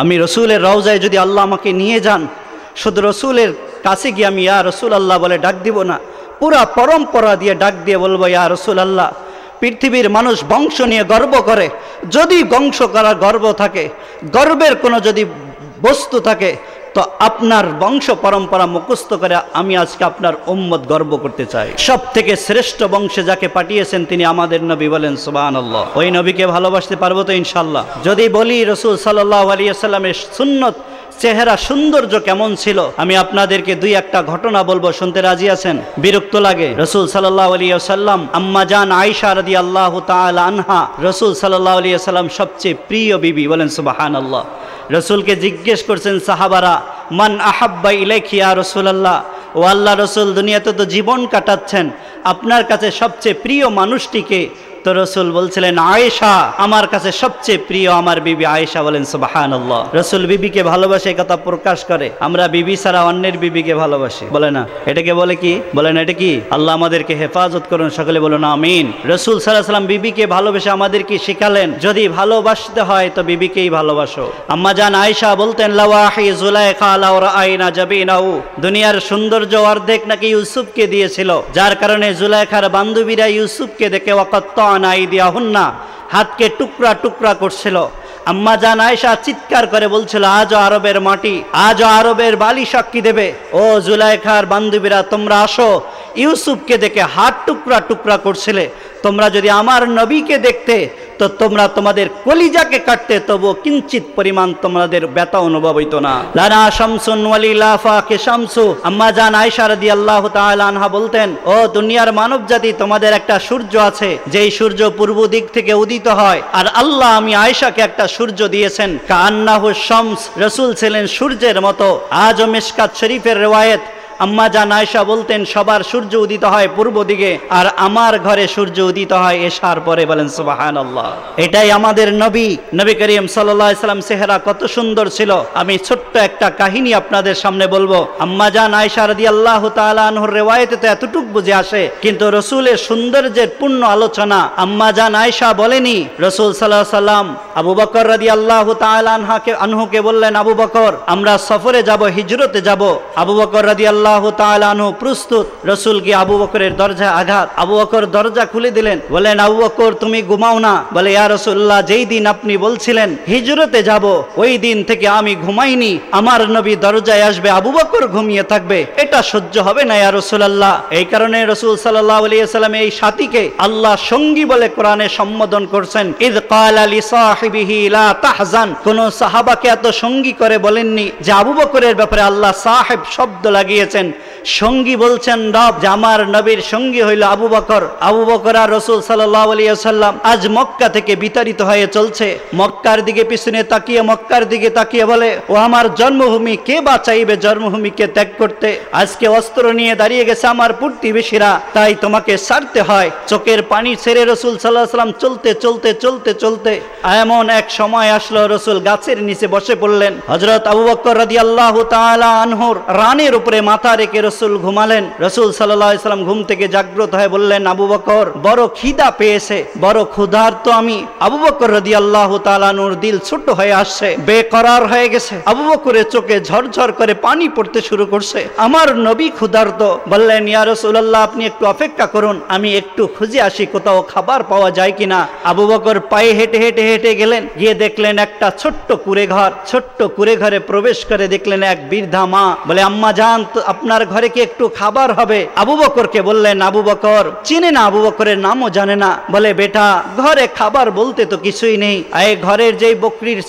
আমি রসুলের রওজায় যদি আল্লাহ আমাকে নিয়ে যান, শুধু রসুলের কাছে গিয়ে আমি ইয়া রসুল আল্লাহ বলে ডাক দিব না, পুরা পরম্পরা দিয়ে ডাক দিয়ে বলবো ইয়া রসুল আল্লাহ। পৃথিবীর মানুষ বংশ নিয়ে গর্ব করে, যদি বংশ করার গর্ব থাকে, গর্বের কোনো যদি বস্তু থাকে, তো আপনার বংশ পরম্পরা মুখস্থ করে আমি আজকে আপনার উম্মত গর্ব করতে চাই। সব থেকে শ্রেষ্ঠ বংশে যাকে পাঠিয়েছেন তিনি আমাদের নবী, বলেন সুবহানাল্লাহ। ওই নবীকে ভালোবাসতে পারবো তো ইনশাল্লাহ? যদি বলি রসুল সাল্লাল্লাহু আলাইহি ওয়াসাল্লামের সুন্নত, চেহারা সৌন্দর্য কেমন ছিল, আমি আপনাদেরকে দুই একটা ঘটনা বলবো, শুনতে রাজি আছেন? বিরক্ত লাগে? রসুল সাল্লাল্লাহু আলাইহি ওয়াসাল্লাম আম্মা জান আয়েশা রাদিয়াল্লাহু তাআলা আনহা, রসুল সাল্লাল্লাহু আলাইহি ওয়াসাল্লাম সবচেয়ে প্রিয় বিবি, বলেন সুবহানাল্লাহ। রসুলকে জিজ্ঞেস করছেন সাহাবারা, মান আহাব্বা ইলাইকি ইয়া রাসূলুল্লাহ, ও আল্লাহ রসুল, দুনিয়াতে তো জীবন কাটাচ্ছেন, আপনার কাছে সবচেয়ে প্রিয় মানুষটিকে? তো রসুল বলছিলেন আয়েশা, আমার কাছে সবচেয়ে প্রিয় আমার বিবি আয়েশা, বলেন সুবহানাল্লাহ। রসুল বিবিকে ভালোবাসে কথা প্রকাশ করে, আমরা বিবি ছাড়া অন্যের বিবিকে ভালোবাসি, বলে না? এটাকে বলে কি? বলেন এটা কি? আল্লাহ আমাদেরকে হেফাজত করুন, সকলে বলুন আমিন। রসুল সাল্লাল্লাহু আলাইহি ওয়াসাল্লাম বিবিকে ভালোবেসে আমাদেরকে শিখালেন, যদি ভালোবাসতে হয় তো বিবিকেই ভালোবাসো। আম্মা জান আয়েশা বলতেন লাওয়াহি জুলাইখা লাও রাআইনা জাবিনাহু, দুনিয়ার সৌন্দর্য অর্ধেক নাকি ইউসুফকে দিয়েছিল, যার কারণে জুলাইখার বান্ধবীরা ইউসুফকে দেখে ওয়াকাত্তা আইদিয়াহুন্না, হাতকে টুকরা টুকরা করছিল। আম্মা জান আয়েশা চিৎকার করে বলছিল, আজও আরবের মাটি, আজও আরবের বালি সাক্ষী দেবে, ও জুলাইখার বান্ধবীরা তোমরা আসো, ইউসুফকে দেখে হাত টুকরা টুকরা করছিলে, তোমরা যদি আমার নবীকে দেখতে তো তোমরা তোমাদের কলিজাকে কাটতে, তবু কিঞ্চিত পরিমাণ তোমাদের ব্যথা অনুভব হইতো না। লানা শামসুন ওয়ালিলা ফাকে শামসু, আম্মা জান আয়েশা রাদিয়াল্লাহু তাআলা আনহা বলতেন, ও দুনিয়ার মানব জাতি, তোমাদের একটা সূর্য আছে, যেই সূর্য পূর্ব দিক থেকে উদিত হয়, আর আল্লাহ আমি আয়েশাকে একটা সূর্য দিয়েছেন, কান্নাহু শামস, রাসূল ছিলেন সূর্যের মতো। আজও মিশকাত শরীফের রিওয়ায়াত, আম্মা জান আয়েশা বলতেন সবার সূর্য উদিত হয় পূর্ব দিকে, আর আমার ঘরে সূর্য উদিত হয় এশার পরে, বলেন সুবহানাল্লাহ। এটাই আমাদের নবী, নবী করিম সাল্লাল্লাহু আলাইহি সাল্লাম চেহারা কত সুন্দর ছিল। আমি ছোট্ট একটা কাহিনী আপনাদের সামনে বলবো। আম্মা জান আয়েশা রাদিয়াল্লাহু তাআলা আনহার রিওয়ায়াতে তো এতটুক বুঝে আসে, কিন্তু রসুলের সৌন্দর্যের পূর্ণ আলোচনা আম্মা জান আয়েশা বলেনি। রসুল সাল্লাল্লাহু আলাইহি সাল্লাম আবু বকর রাদিয়াল্লাহু তাআলা আনহুকে বললেন, আবু বকর আমরা সফরে যাব, হিজরতে যাব। আবু বকর রাদিয়াল্লাহু তাআলা আনহু প্রস্তুত। রসুল কি আবু বকরের দরজায় আঘাত, আবু বকর দরজা খুলে দিলেন, বলেন আবু বকর তুমি ঘুমাও না? বলে ইয়া রাসূলুল্লাহ, যেই দিন আপনি বলছিলেন হিজরতে যাব, ওই দিন থেকে আমি ঘুমাইনি, আমার নবী দরজায় আসবে, আবু বকর ঘুমিয়ে থাকবে, এটা সহ্য হবে না ইয়া রাসূলুল্লাহ। এই কারণে রসুল সাল্লাল্লাহু আলাইহি ওয়াসাল্লাম এই সাথীকে আল্লাহ সঙ্গী বলে কোরআনে সম্বোধন করছেন। ইয ক্বালা লিসাহিবিহি লা তাহজান, কোন সাহাবাকে এত সঙ্গী করে বলেননি যে আবু বকরের ব্যাপারে আল্লাহ সাহেব শব্দ লাগিয়েছেন, সঙ্গী বলছেন রব, যে আমার নবীর সঙ্গী হইল আবু বকর। আবু বকর আর রাসূল সাল্লাল্লাহু আলাইহি ওয়াসাল্লাম আজ মক্কা থেকে বিতাড়িত হয়ে চলছে, মক্কার দিকে পিছনে তাকিয়ে, মক্কার দিকে তাকিয়ে বলে, ও আমার জন্মভূমি, কে বা চাইবে জন্মভূমিকে ত্যাগ করতে? আজকে অস্ত্র নিয়ে দাঁড়িয়ে গেছে আমার প্রতিবেশীরা, তাই তোমাকে ছাড়তে হয়। চোখের পানি ছেড়ে রাসূল সাল্লাল্লাহু আলাইহি ওয়াসাল্লাম চলতে চলতে চলতে চলতে এমন এক সময় আসলো, রাসূল গাছের নিচে বসে পড়লেন। হযরত আবু বকর রাদিয়াল্লাহু তাআলা আনহুর রানের উপরে মাথা রেখে রাসূল ঘুমালেন। রাসূল সাল্লাল্লাহু আলাইহি ওয়াসাল্লাম ঘুম থেকে জাগ্রত হয়ে বললেন, আবু বকর বড় খিদা পেয়েছে, বড় ক্ষুধার্ত আমি। আবু বকর রাদিয়াল্লাহু তাআলা আনহুর দিল ছোট হয়ে আসছে, বেকরার হয়ে গেছে। আবু বকরের চোখে ঝরঝর করে পানি পড়তে শুরু করছে। আমার নবী ক্ষুধার্ত। বললেন, ইয়া রাসূলুল্লাহ আপনি একটু অপেক্ষা করুন, আমি একটু খুঁজে আসি কোথাও খাবার পাওয়া যায় কিনা। আবু বকর পায়ে হেঁটে হেঁটে হেঁটে গেলেন, গিয়ে দেখলেন একটা ছোট্ট কুঁড়ে ঘর। ছোট্ট কুঁড়ে ঘরে প্রবেশ করে দেখলেন এক বৃদ্ধা মা। বলে, আম্মা জান আপনার ঘরে কি একটু খাবার হবে? আবু বকরকে বললেন, আবু বকর চিনে না, আবু বকরের নামও জানে না। বলে, বেটা ঘরে খাবার বলতে তো কিছুই নেই। এই ঘরের যেই বকরির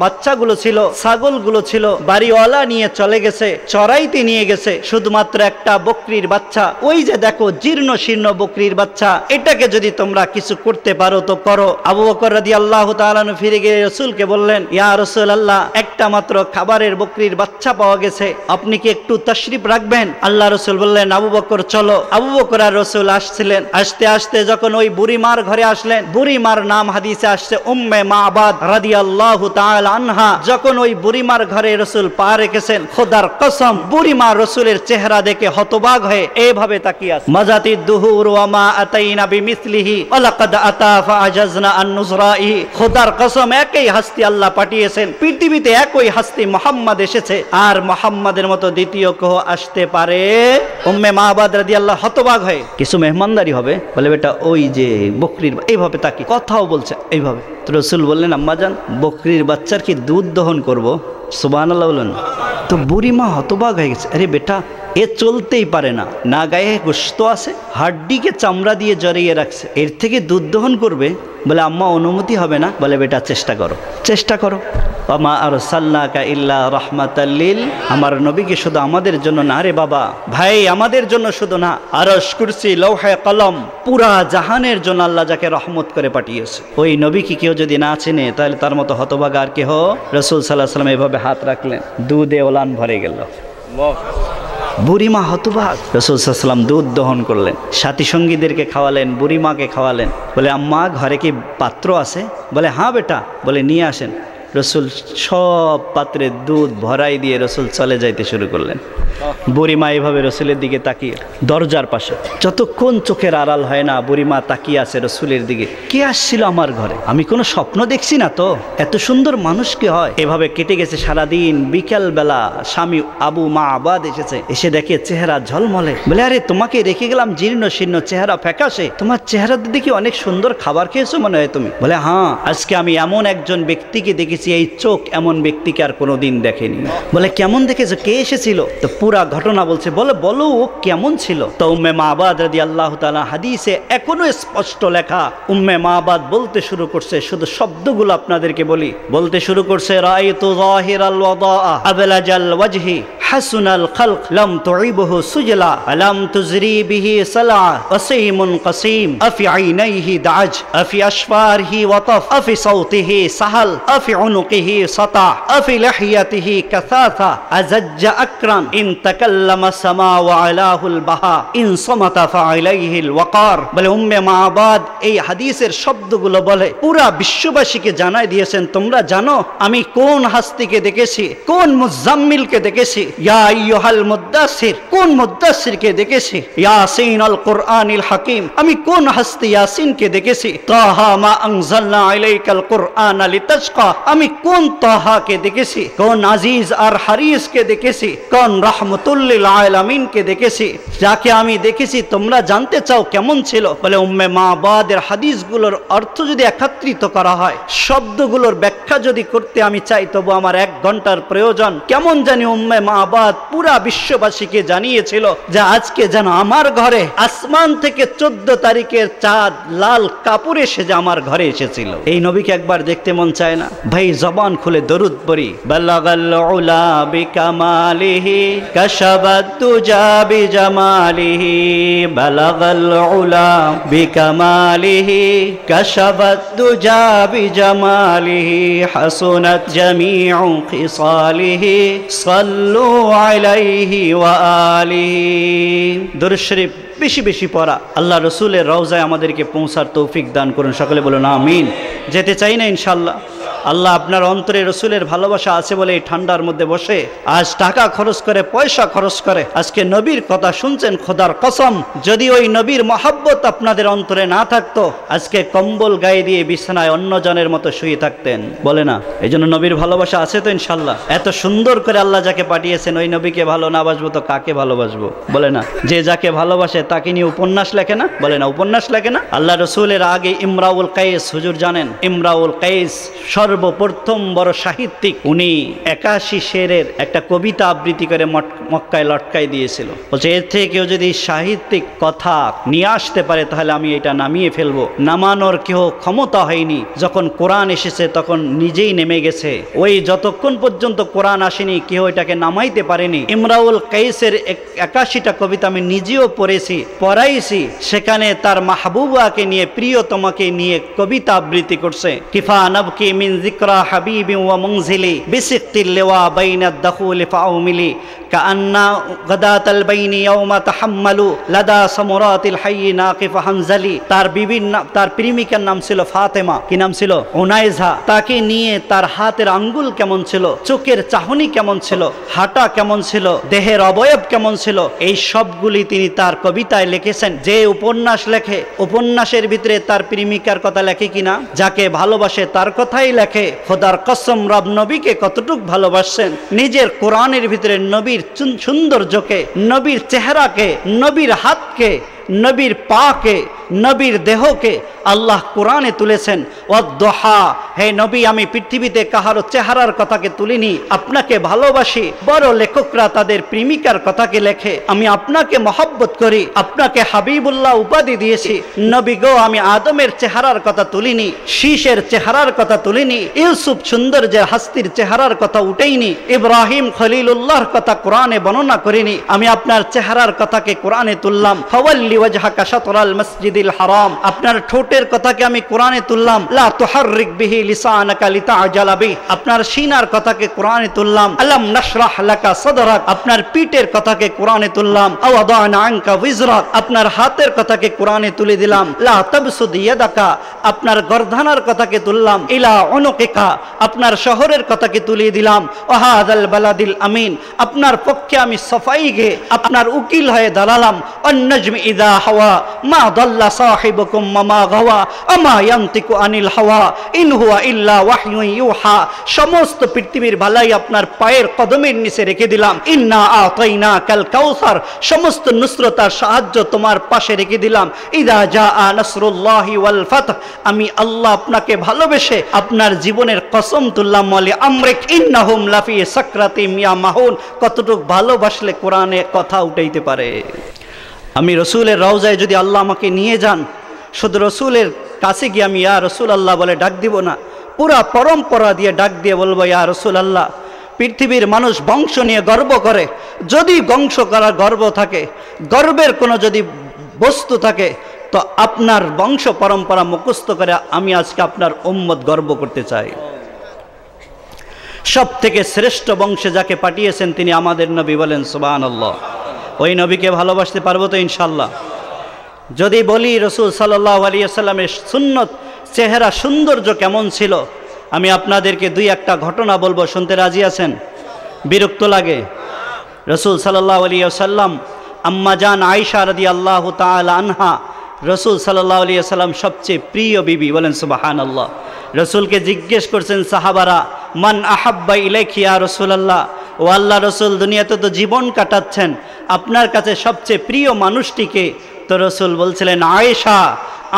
বাচ্চাগুলো ছিল, ছাগলগুলো ছিল, বাড়িওয়ালা নিয়ে চলে গেছে, চড়াইতে নিয়ে গেছে। শুধুমাত্র একটা বকরির বাচ্চা, ওই যে দেখো জীর্ণ শীর্ণ বকরির বাচ্চা, এটাকে যদি তোমরা কিছু করতে পারো তো করো। আবু বকর রাদিয়াল্লাহু তাআলা আনহু ফিরে গিয়ে রাসূলকে বললেন, ইয়া রাসূলুল্লাহ একটা মাত্র খাবারের বকরির বাচ্চা পাওয়া গেছে, আপনি কি একটু তাশরিফ রাখবেন? আল্লাহ রাসূল বললেন, আবু বকর চলো। আবু বকর আর রাসূল আসছিলেন। আসতে আসতে যখন ওই বুড়িমার ঘরে আসলেন, বুড়িমার নাম হাদিসে আসছে উম্মে মাবাদ রাদিয়াল্লাহু তাআলা আনহা। যখন ওই বুড়িমার ঘরে রাসূল পা রেখেছেন, খোদার কসম বুড়িমা রাসূলের চেহারা দেখে হতবাক হয়ে এইভাবে তাকিয়ে আছে। মাজাতিদ দুহুর ওয়া মা আতাইনা বিমিসলিহি ওয়া লাকাদ আতা ফাআজাজনা আন নুসরাইহি। খোদার কসম একই হাস্তি আল্লাহ পাঠিয়েছেন, পৃথিবীতে এক একই হাস্তি মুহাম্মদ এসেছে, আর মুহাম্মাদের মতো দ্বিতীয় কেউ আসতে পারে? উম্মে মাবাদ রাদিয়াল্লাহু হতবাক হয়ে কিছু মেহমানদারি হবে, বলে বেটা ওই যে বকরির, এইভাবে তাকে কথাও বলছে এইভাবে। তো রাসূল বললেন, আম্মাজান বকরির বাচ্চার কি দুধ দহন করব? সুবহানাল্লাহ বলুন। তো বুড়িমা হতবাক হয়ে গেছে, আরে বেটা এ চলতেই পারে না, না গায়ে গোশত আছে, হাড্ডিকে চামড়া দিয়ে জড়িয়ে রাখছে, এর থেকে দুধ দহন করবে? বলে আম্মা অনুমতি হবে না। বলে বেটা চেষ্টা করো, চেষ্টা করো। ওমা আরসালনাকা ইল্লা রাহমাতাল লিল, আমার নবীকে শুধু আমাদের জন্য না রে বাবা, ভাই আমাদের জন্য শুধু না, আরশ কুরসি লৌহে কলম পুরা জাহানের জন্য আল্লাহ যাকে রহমত করে পাঠিয়েছে, ওই নবীকে কেউ যদি না চেনে তাহলে তার মতো হতভাগা আর কেহ। রাসূল সাল্লাল্লাহু আলাইহি ওয়াসাল্লাম এভাবে হাত রাখলেন, দুধে ওলান ভরে গেল। বুড়িমা হতবাক। রাসূল সাল্লাল্লাহু আলাইহি ওয়াসাল্লাম দুধ দহন করলেন, সাথী সঙ্গীদেরকে খাওয়ালেন, বুড়িমাকে খাওয়ালেন। বলে আম্মা ঘরে কি পাত্র আছে? বলে হ্যাঁ বেটা। বলে নিয়ে আসেন। রসুল সব পাত্রে দুধ ভরাই দিয়ে রসুল চলে যাইতে শুরু করলেন। বুড়িমা এভাবে রসুলের দিকে তাকিয়ে, দরজার পাশে যতক্ষণ চোখের আড়াল হয় না বুড়িমা তাকিয়ে আছে রসুলের দিকে। কে আসছিল আমার ঘরে? আমি কোনো স্বপ্ন দেখছি না তো? এত সুন্দর মানুষ কি হয়? এভাবে কেটে গেছে সারাদিন। বিকেল বেলা স্বামী আবু মাবাদ এসেছে, এসে দেখে চেহারা ঝলমলে। বলে আরে তোমাকে রেখে গেলাম জীর্ণ শীর্ণ, চেহারা ফ্যাকাশে, তোমার চেহারা দেখি অনেক সুন্দর খাবার খেয়েছো মনে হয় তুমি। বলে হ্যাঁ, আজকে আমি এমন একজন ব্যক্তিকে দেখেছি, এই চোখ এমন ব্যক্তিকে আর কোনোদিন দেখেনি। বলে কেমন দেখেছো? কে এসেছিল? তো পুরা ঘটনা বলছে। বলে বলো ও কেমন ছিল? তো উম্মে মাবাদ রাদিয়াল্লাহু তাআলা, হাদিসে এখনো স্পষ্ট লেখা, উম্মে মাবাদ বলতে শুরু করছে, শুধু শব্দগুলো আপনাদেরকে বলি, বলতে শুরু করছে, রাআইতু যাহিরাল ওয়াদাআ আবলাজাল ওয়াজহি হাসুনাল খালক লাম তুইবহু সুজলা আলাম তুজরি বিহি সালা ওয়াসীমুন কাসীম আফি আইনাইহি দাজ আফি আশফারহি ওয়াতাফ আফি সাউতিহি সাহাল আফি উনুকিহি সাতা আফি লিহিয়াতিহি কাসাসা আজাজ্জা আকরাম ইন তাকাল্লামা সামা ওয়া আলাহুল বাহা ইন সামাতা ফাআলাইহিল ওয়াকার। বলে উম্মে মাবাদ এই হাদিসের শব্দগুলো বলে পুরা বিশ্ববাসীকে জানাই দিয়েছেন, তোমরা জানো আমি কোন হাস্তিকে দেখেছি, কোন মুজাম্মিলকে দেখেছি, ইয়া আইয়ুহাল মুদ্দাসির কোন মুদ্দাসিরকে দেখেছি, ইয়াসিনুল কুরআনিল হাকিম আমি কোন হাস্তি ইয়াসিনকে দেখেছি, তাহা মা আনজালনা আলাইকাল কুরআনা লিতাশকা আমি কোন তাহাকে দেখেছি, কোন আজিজ আর হারিসকে দেখেছি, কোন রাহমাতুল লিল আলামিনকে দেখেছি, যাকে আমি দেখেছি তোমরা জানতে চাও কেমন ছিল। বলে উম্মে মাবাদের হাদিসগুলোর অর্থ যদি একত্রিত করা হয়, শব্দগুলোর ব্যাখ্যা যদি করতে আমি চাই, তবু আমার 1 ঘন্টার প্রয়োজন। কেমন জানি উম্মে মাবাদ পুরা বিশ্ববাসীকে জানিয়েছিল যে আজকে যেন আমার ঘরে আসমান থেকে 14 তারিখের চাঁদ লাল কাপড় এসে যে আমার ঘরে এসেছিল। এই নবীকে একবার দেখতে মন চায় না? ভাই জবান খুলে দরুদ পড়ি, বালাগাল উলা বিকামালিহি কাশাবাত তুজা বিজামালিহি বালাগাল উলা বিকামালিহি কাশাবাত তুজা বিজামালিহি হাসুনাত জামিউ খিসালিহি সাল্লু আলাইহি ওয়া আলিহি। দুরূদ শরীফ বেশি বেশি পড়া, আল্লাহ রসুলের রওজায় আমাদেরকে পৌঁছার তৌফিক দান করুন। সকলে বলুন আমিন। যেতে চাই না ইনশাল্লাহ। আল্লাহ আপনার অন্তরে রসুলের ভালোবাসা আছে বলে এই ঠান্ডার মধ্যে বসে আজ টাকা খরচ করে, পয়সা খরচ করে আজকে নবীর কথা শুনছেন। খোদার কসম, যদি ওই নবীর মহব্বত আপনাদের অন্তরে না থাকতো, আজকে কম্বল গায়ে দিয়ে বিছানায় অন্যজনের মতো শুয়ে থাকতেন। বলে না? এই জন্য নবীর ভালোবাসা আছে তো ইনশাল্লাহ। এত সুন্দর করে আল্লাহ যাকে পাঠিয়েছেন, ওই নবীকে ভালো না বাসবো তো কাকে ভালোবাসবো? বলে না? যে যাকে ভালোবাসে তাকে নিয়ে উপন্যাস লেখে না? বলে না? উপন্যাস লেখে না? আল্লাহ রসুলের আগে ইমরাউল কাইস, হুজুর জানেন ইমরাউল কাইস সর্বপ্রথম বড় সাহিত্যিক। উনি 81 শেরের একটা কবিতা আবৃত্তি করে মক্কায় লটকাই দিয়েছিল। বলছে এর থেকে কেউ যদি সাহিত্যিক কথা নিয়ে আসতে পারে তাহলে আমি এটা নামিয়ে ফেলবো। নামানোর কেউ ক্ষমতা হয়নি। যখন কোরআন এসেছে তখন নিজেই নেমে গেছে। ওই যতক্ষণ পর্যন্ত কোরআন আসেনি কেউ এটাকে নামাইতে পারেনি। ইমরাউল কাইসের 81টা কবিতা আমি নিজেও পড়েছি, পড়াইছি। সেখানে তার মাহবুবাকে নিয়ে, প্রিয়তমাকে নিয়ে কবিতা আবৃত্তি করছে। কিফা নাবকি মিন যিকরা হাবিবি ওয়া মুনজিলি বিসিকতিল লিওয়া বাইনাদ দাখুল ফাউমিলি কান্না গাদাতাল বাইনি ইয়াউমা তাহাম্মালু লাদা সামরাতিল হায়্যি নাকিফ হানজালি। তার বিভিন্ন, তার প্রেমিকার নাম ছিল ফাতেমা। কি নাম ছিল? উনাইজা। তাকে নিয়ে তার হাতের আঙ্গুল কেমন ছিল, চোখের চাহনি কেমন ছিল, হাঁটা কেমন ছিল, দেহের অবয়ব কেমন ছিল, এই সবগুলি তিনি তার কবিতায় লিখেছেন। যে উপন্যাস লেখে, উপন্যাসের ভিতরে তার প্রেমিকার কথা লেখে কিনা? যাকে ভালোবাসে তার কথাই লেখে। লেখে খোদার কসম রব নবীকে কতটুক ভালোবাসছেন, নিজের কোরআনের ভিতরে নবীর সৌন্দর্যকে, নবীর চেহারাকে, নবীর হাতকে, নবীর পাকে, নবীর দেহকে আল্লাহ কোরআনে তুলেছেন। ওয়াদ্দোহা, হে নবী, আমি পৃথিবীতে কাহারো চেহারার কথাকে তুলিনি, আপনাকে ভালোবাসি। বড় লেখকরা তাদের প্রেমিকার কথাকে লেখে, আমি আপনাকে মহব্বত করি, আপনাকে হাবিবুল্লাহ উপাধি দিয়েছি। নবী গো, আমি আদমের চেহারার কথা তুলিনি, শীষের চেহারার কথা তুলিনি, ইউসুফ সৌন্দর্যের হাস্তির চেহারার কথা উঠেইনি, ইব্রাহিম খলিলুল্লাহর কথা কোরআনে বর্ণনা করিনি, আমি আপনার চেহারার কথাকে কোরআনে তুললাম। ফাওয়াল্লি ওয়াজহাকা শাতরাল মসজিদিল হারাম, আপনার ঠোঁটের কথাকে আমি কোরআনে তুললাম। লা তুহাররিক বিহি লিসানাকা লিতাআজালা বিহি, আপনার সিনার কথাকে কোরআনে তুললাম। আলাম নাশরাহ লাকা সাদরাক, আপনার পিঠের কথাকে কোরআনে তুললাম। আওয়াদানা আনকা উযরাক, আপনার হাতের কথাকে কোরআনে তুলে দিলাম। লা তাবসুদ ইয়াদাকা, আপনার গর্দানার কথাকে তুললাম। ইলা উনুকিকা, আপনার শহরের কথাকে তুলে দিলাম। ওয়াহাদাল বালাদিল আমিন, আপনার পক্ষে আমি সফাই গে আপনার উকিল হয়ে দাঁড়ালাম। অন্নজমি ইদা হাওয়া মা দাল্লা সাহিবুকুম মা গাওয়া আমা ইয়ান্তিকু আনিল হাওয়া ইন হুয়া ইল্লা ওয়াহয়ুন ইউহা, সমস্ত পৃথিবীর ভালাই আপনার পায়ের কদমের নিচে রেখে দিলাম। ইন্না আতাইনাকাল কাউসার, সমস্ত নুসরত আর সাহায্য তোমার পাশে রেখে দিলাম। ইদা জাআ নাসরুল্লাহি ওয়াল ফাতহ, আমি আল্লাহ আপনাকে ভালোবেসে আপনার জীবনের কসম তুললাম। ওয়ালি আমরিক ইন্নাহুম লাফি সাকরাতিম ইয়ামাহুন, কতটুক ভালোবাসলে কোরআনে কথা উঠাইতে পারে। আমি রসুলের রওজায় যদি আল্লাহ আমাকে নিয়ে যান, শুধু রসুলের কাছে গিয়ে আমি ইয়া রসুল আল্লাহ বলে ডাক দিব না, পুরা পরম্পরা দিয়ে ডাক দিয়ে বলবো ইয়া রসুল আল্লাহ। পৃথিবীর মানুষ বংশ নিয়ে গর্ব করে, যদি বংশ করার গর্ব থাকে, গর্বের কোনো যদি বস্তু থাকে, তো আপনার বংশ পরম্পরা মুখস্থ করে আমি আজকে আপনার উম্মত গর্ব করতে চাই। সব থেকে শ্রেষ্ঠ বংশে যাকে পাঠিয়েছেন তিনি আমাদের নবী, বলেন সুবহানাল্লাহ। ওই নবীকে ভালোবাসতে পারবো তো ইনশাল্লাহ? যদি বলি রসুল সাল্লাল্লাহু আলাইহি ওয়াসাল্লামের সুন্নত চেহারা সৌন্দর্য কেমন ছিল, আমি আপনাদেরকে দুই একটা ঘটনা বলবো, শুনতে রাজি আছেন? বিরক্ত লাগে? রসুল সাল্লাল্লাহু আলাইহি ওয়াসাল্লাম আম্মা জান আয়েশা রাদিয়াল্লাহু তাআলা আনহা, রসুল সাল্লাল্লাহু আলাইহি ওয়াসাল্লাম সবচেয়ে প্রিয় বিবি, বলেন সুবহানাল্লাহ। রসুলকে জিজ্ঞেস করছেন সাহাবারা, মান আহাব্বা ইলাইকি ইয়া রাসূলুল্লাহ, ও আল্লাহ রসুল, দুনিয়াতে তো জীবন কাটাচ্ছেন, আপনার কাছে সবচেয়ে প্রিয় মানুষটিকে? তো রসুল বলছিলেন আয়েশা,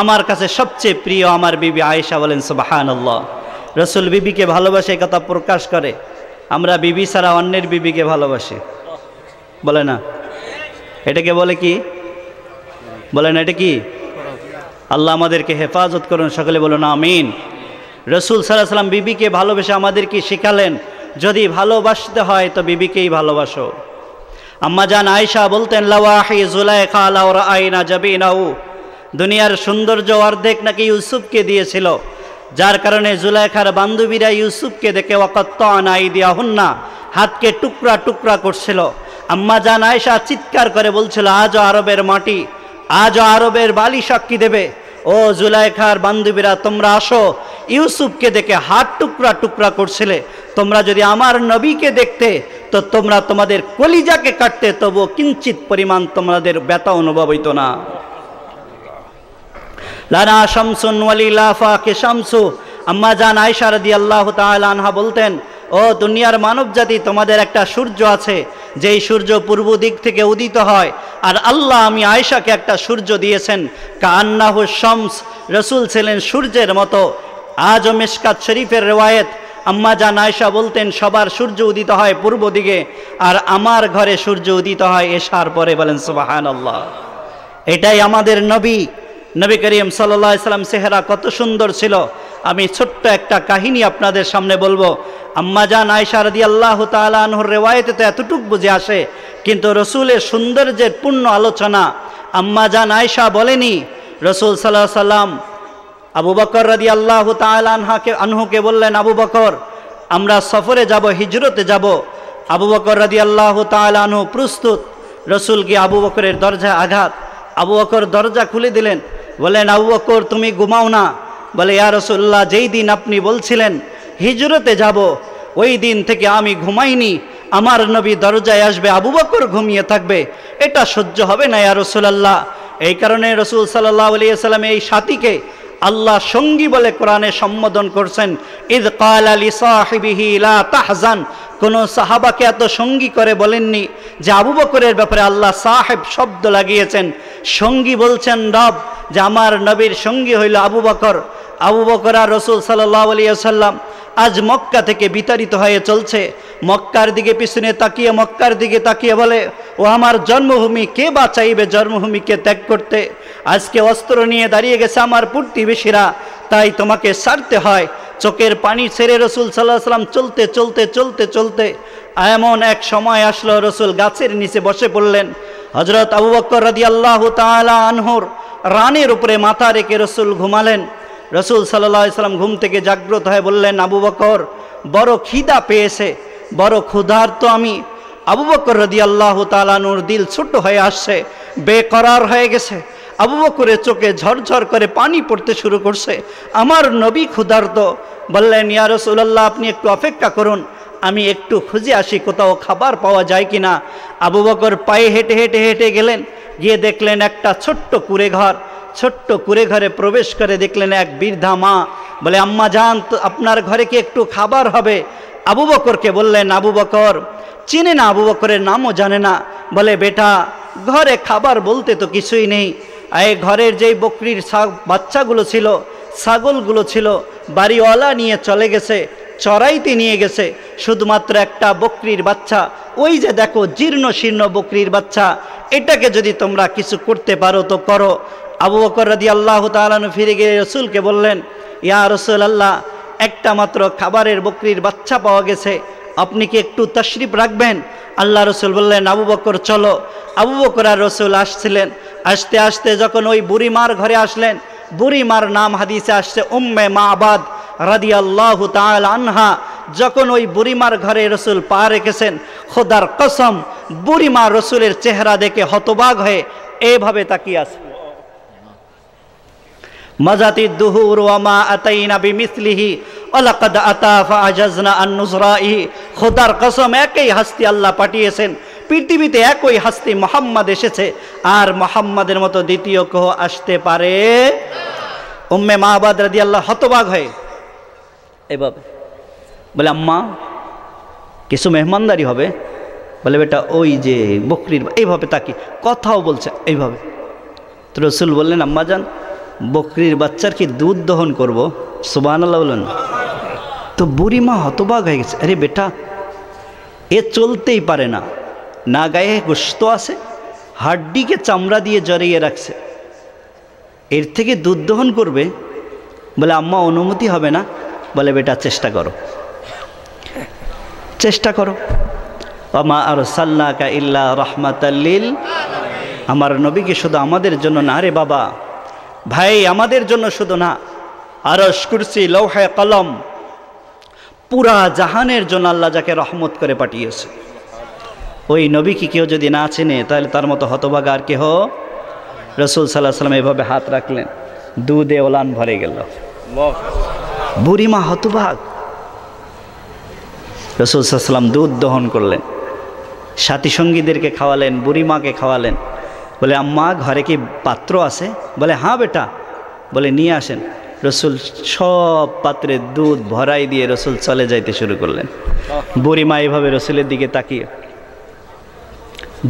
আমার কাছে সবচেয়ে প্রিয় আমার বিবি আয়েশা, বলেন সুবহানাল্লাহ। রসুল বিবিকে ভালোবাসে কথা প্রকাশ করে, আমরা বিবি ছাড়া অন্যের বিবিকে ভালোবাসি, বলে না? এটাকে বলে কি? বলেন এটা কি? আল্লাহ আমাদেরকে হেফাজত করুন, সকলে বলুন আমিন। রসুল সাল্লাল্লাহু আলাইহি ওয়াসাল্লাম বিবিকে ভালোবেসে আমাদেরকে শিখালেন, যদি ভালোবাসতে হয় তো বিবিকেই ভালোবাসো। আম্মা জান আয়েশা বলতেন, লাওয়াহি জুলাইখা লাউ রাআইনা জাবিনাহু, দুনিয়ার সৌন্দর্য অর্ধেক নাকি ইউসুফকে দিয়েছিল, যার কারণে জুলাইখার বান্ধবীরা ইউসুফকে দেখে ওয়াকাত্তানা আইদিয়াহুন্না, হাতকে টুকরা টুকরা করছিল। আম্মা জান আয়েশা চিৎকার করে বলছিল, আজও আরবের মাটি, আজও আরবের বালি সাক্ষী দেবে, ও জুলাইখার বান্ধবীরা তোমরা আসো, ইউসুফকে দেখে হাত টুকরা টুকরা করছিলে, তোমরা যদি আমার নবীকে দেখতে তো তোমরা তোমাদের কলিজাকে কাটতে, তবু কিঞ্চিত পরিমাণ তোমাদের ব্যথা অনুভব হইতো না। লানা শামসুন ওয়ালিলা ফাকে শামসু, আম্মা জান আয়েশা রাদিয়াল্লাহু তাআলা আনহা বলতেন, ও দুনিয়ার মানব জাতি, তোমাদের একটা সূর্য আছে, যেই সূর্য পূর্ব দিক থেকে উদিত হয়, আর আল্লাহ আমি আয়েশাকে একটা সূর্য দিয়েছেন, কান্নাহু শামস, রসুল ছিলেন সূর্যের মতো। আজও মিশকাত শরীফের রিওয়ায়েত, আম্মা জান আয়েশা বলতেন, সবার সূর্য উদিত হয় পূর্ব দিকে, আর আমার ঘরে সূর্য উদিত হয় এশার পরে, বলেন সুবহানাল্লাহ। এটাই আমাদের নবী, নবী করিম সাল্লাল্লাহু আলাইহি সাল্লাম চেহারা কত সুন্দর ছিল। আমি ছোট্ট একটা কাহিনী আপনাদের সামনে বলবো। আম্মা জান আয়েশা রাদিয়াল্লাহু তাআলা আনহার রিওয়ায়েতে তো এতটুক বুঝে আসে, কিন্তু রসুলের সৌন্দর্যের পূর্ণ আলোচনা আম্মা জান আয়েশা বলেনি। রসুল সাল্লাল্লাহু আলাইহি সাল্লাম আবু বকর রাদিয়াল্লাহু তাআলা আনহুকে বললেন, আবু বকর, আমরা সফরে যাব, হিজরতে যাব। আবু বকর রাদিয়াল্লাহু তাআলা আনহু প্রস্তুত। রসুল কি আবু বকরের দরজায় আঘাত, আবু বকর দরজা খুলে দিলেন, বলেন, আবু বকর তুমি ঘুমাও না? বলে, ইয়া রাসূলুল্লাহ, যেই দিন আপনি বলছিলেন হিজরতে যাব, ওই দিন থেকে আমি ঘুমাইনি, আমার নবী দরজায় আসবে, আবু বকর ঘুমিয়ে থাকবে, এটা সহ্য হবে না ইয়া রাসূলুল্লাহ। এই কারণে রসুল সাল্লাল্লাহু আলাইহি ওয়াসাল্লাম এই সাথীকে আল্লাহ সঙ্গী বলে কোরআনে সম্বোধন করছেন। ইদ ক্বালা লিসাহিবিহি লা তাহজান, কোন সাহাবাকে এত সঙ্গী করে বলেননি যে আবু বকরের ব্যাপারে আল্লাহ সাহেব শব্দ লাগিয়েছেন। সঙ্গী বলছেন রব, যে আমার নবীর সঙ্গী হইল আবু বকর। আবু বকর আর রসুল সাল্লাল্লাহু আলাইহি ওয়াসাল্লাম আজ মক্কা থেকে বিতাড়িত হয়ে চলছে। মক্কার দিকে পিছনে তাকিয়ে, মক্কার দিকে তাকিয়ে বলে, ও আমার জন্মভূমি, কে বা চাইবে জন্মভূমিকে ত্যাগ করতে? আজকে অস্ত্র নিয়ে দাঁড়িয়ে গেছে আমার প্রতিবেশীরা, তাই তোমাকে ছাড়তে হয়। চোখের পানি ছেড়ে রসুল সাল্লাল্লাহু আলাইহি ওয়াসাল্লাম চলতে চলতে চলতে চলতে এমন এক সময় আসলো, রসুল গাছের নিচে বসে পড়লেন। হযরত আবু বকর রাদিয়াল্লাহু তাআলা আনহুর রানের উপরে মাথা রেখে রসুল ঘুমালেন। রসুল সাল্লাল্লাহু আলাইহি ওয়াসাল্লাম ঘুম থেকে জাগ্রত হয়ে বললেন, আবু বকর, বড় খিদা পেয়েছে, বড় ক্ষুধার্ত আমি। আবু বকর রাদিয়াল্লাহু তাআলা আনহুর দিল ছোট হয়ে আসছে, বেকরার হয়ে গেছে। আবু বকরের চোখে ঝরঝর করে পানি পড়তে শুরু করছে। আমার নবী ক্ষুধার্ত। বললেন, ইয়া রাসূলুল্লাহ, আপনি একটু অপেক্ষা করুন, আমি একটু খুঁজে আসি কোথাও খাবার পাওয়া যায় কিনা। আবু বকর পায়ে হেঁটে হেঁটে হেঁটে গেলেন, গিয়ে দেখলেন একটা ছোট্ট কুঁড়ে ঘর। ছোট্ট কুঁড়ে ঘরে প্রবেশ করে দেখলেন এক বৃদ্ধা মা। বলে, আম্মা জান, আপনার ঘরে কি একটু খাবার হবে? আবু বকরকে বললেন, আবু বকর চিনে না, আবু বকরের নামও জানে না। বলে, বেটা, ঘরে খাবার বলতে তো কিছুই নেই। এই ঘরের যেই বকরির বাচ্চাগুলো ছিল, ছাগলগুলো ছিল, বাড়িওয়ালা নিয়ে চলে গেছে, চড়াইতে নিয়ে গেছে। শুধুমাত্র একটা বকরির বাচ্চা, ওই যে দেখো জীর্ণ শীর্ণ বকরির বাচ্চা, এটাকে যদি তোমরা কিছু করতে পারো তো করো। আবু বকর রাদিয়াল্লাহু তাআলা আনহু ফিরে গিয়ে রসুলকে বললেন, ইয়া রাসূলুল্লাহ, একটা মাত্র খাবারের বকরির বাচ্চা পাওয়া গেছে, আপনি কি একটু তাশরিফ রাখবেন? আল্লাহ রসুল বললেন, আবু বকর চলো। আবু বকর আর রসুল আসছিলেন। আসতে আসতে যখন ওই বুড়িমার ঘরে আসলেন, বুড়িমার নাম হাদিসে আসছে উম্মে মাবাদ রাদিয়াল্লাহু তাআলা আনহা। যখন ওই বুড়িমার ঘরে রসুল পা রেখেছেন, খোদার কসম, বুড়িমা রসুলের চেহারা দেখে হতবাক হয়ে এভাবে তাকিয়ে আছে। মাজাতি দুহুর ওয়া মা আতাইনা বিমিসলিহি ওয়ালাকাদ আতা ফাআজাজনা আন নুসরাইহি। খোদার কসম, একই হাস্তি আল্লাহ পাঠিয়েছেন পৃথিবীতে, একই হাস্তি মুহাম্মদ এসেছে, আর মুহাম্মাদের মতো দ্বিতীয় কেউ আসতে পারে? উম্মে মাবাদ রাদিয়াল্লাহু হতবাক হয়ে এভাবে বলে, আম্মা কিছু মেহমানদারি হবে? বলে, বেটা ওই যে বকরির, এইভাবে তাকি কথাও বলছে এইভাবে। তো রসুল বললেন, আম্মা জান, বকরির বাচ্চার কি দুধ দহন করব? সুবহানাল্লাহ বললেন। তো বুড়িমা হতবাক হয়ে গেছে, আরে বেটা, এ চলতেই পারে না, না গায়ে গোশত আছে, হাড্ডিকে চামড়া দিয়ে জড়িয়ে রাখছে, এর থেকে দুধ দহন করবে? বলে, আম্মা অনুমতি হবে না। বলে, বেটা চেষ্টা করো, চেষ্টা করো। ওয়ামা আরসালনাকা ইল্লা রাহমাতাল লিল, আমার নবীকে শুধু আমাদের জন্য না রে বাবা, ভাই, আমাদের জন্য শুধু না, আরশ, কুরসি, লৌহে কলম, পুরা জাহানের জন্য আল্লাহ যাকে রহমত করে পাঠিয়েছে, ওই নবীকে কেউ যদি না চেনে তাহলে তার মতো হতভাগা আর কেহ। রসুল সাল্লাল্লাহু আলাইহি ওয়াসাল্লাম এভাবে হাত রাখলেন, দুধে ওলান ভরে গেল। বুড়িমা হতভাগ। রসুল সাল্লাল্লাহু আলাইহি ওয়াসাল্লাম দুধ দহন করলেন, সাথী সঙ্গীদেরকে খাওয়ালেন, বুড়িমাকে খাওয়ালেন। বলে, আম্মা ঘরে কি পাত্র আছে? বলে, হ্যাঁ বেটা। বলে, নিয়ে আসেন। রসুল সব পাত্রে দুধ ভরাই দিয়ে রসুল চলে যাইতে শুরু করলেন। বুড়িমা এভাবে রসুলের দিকে তাকিয়ে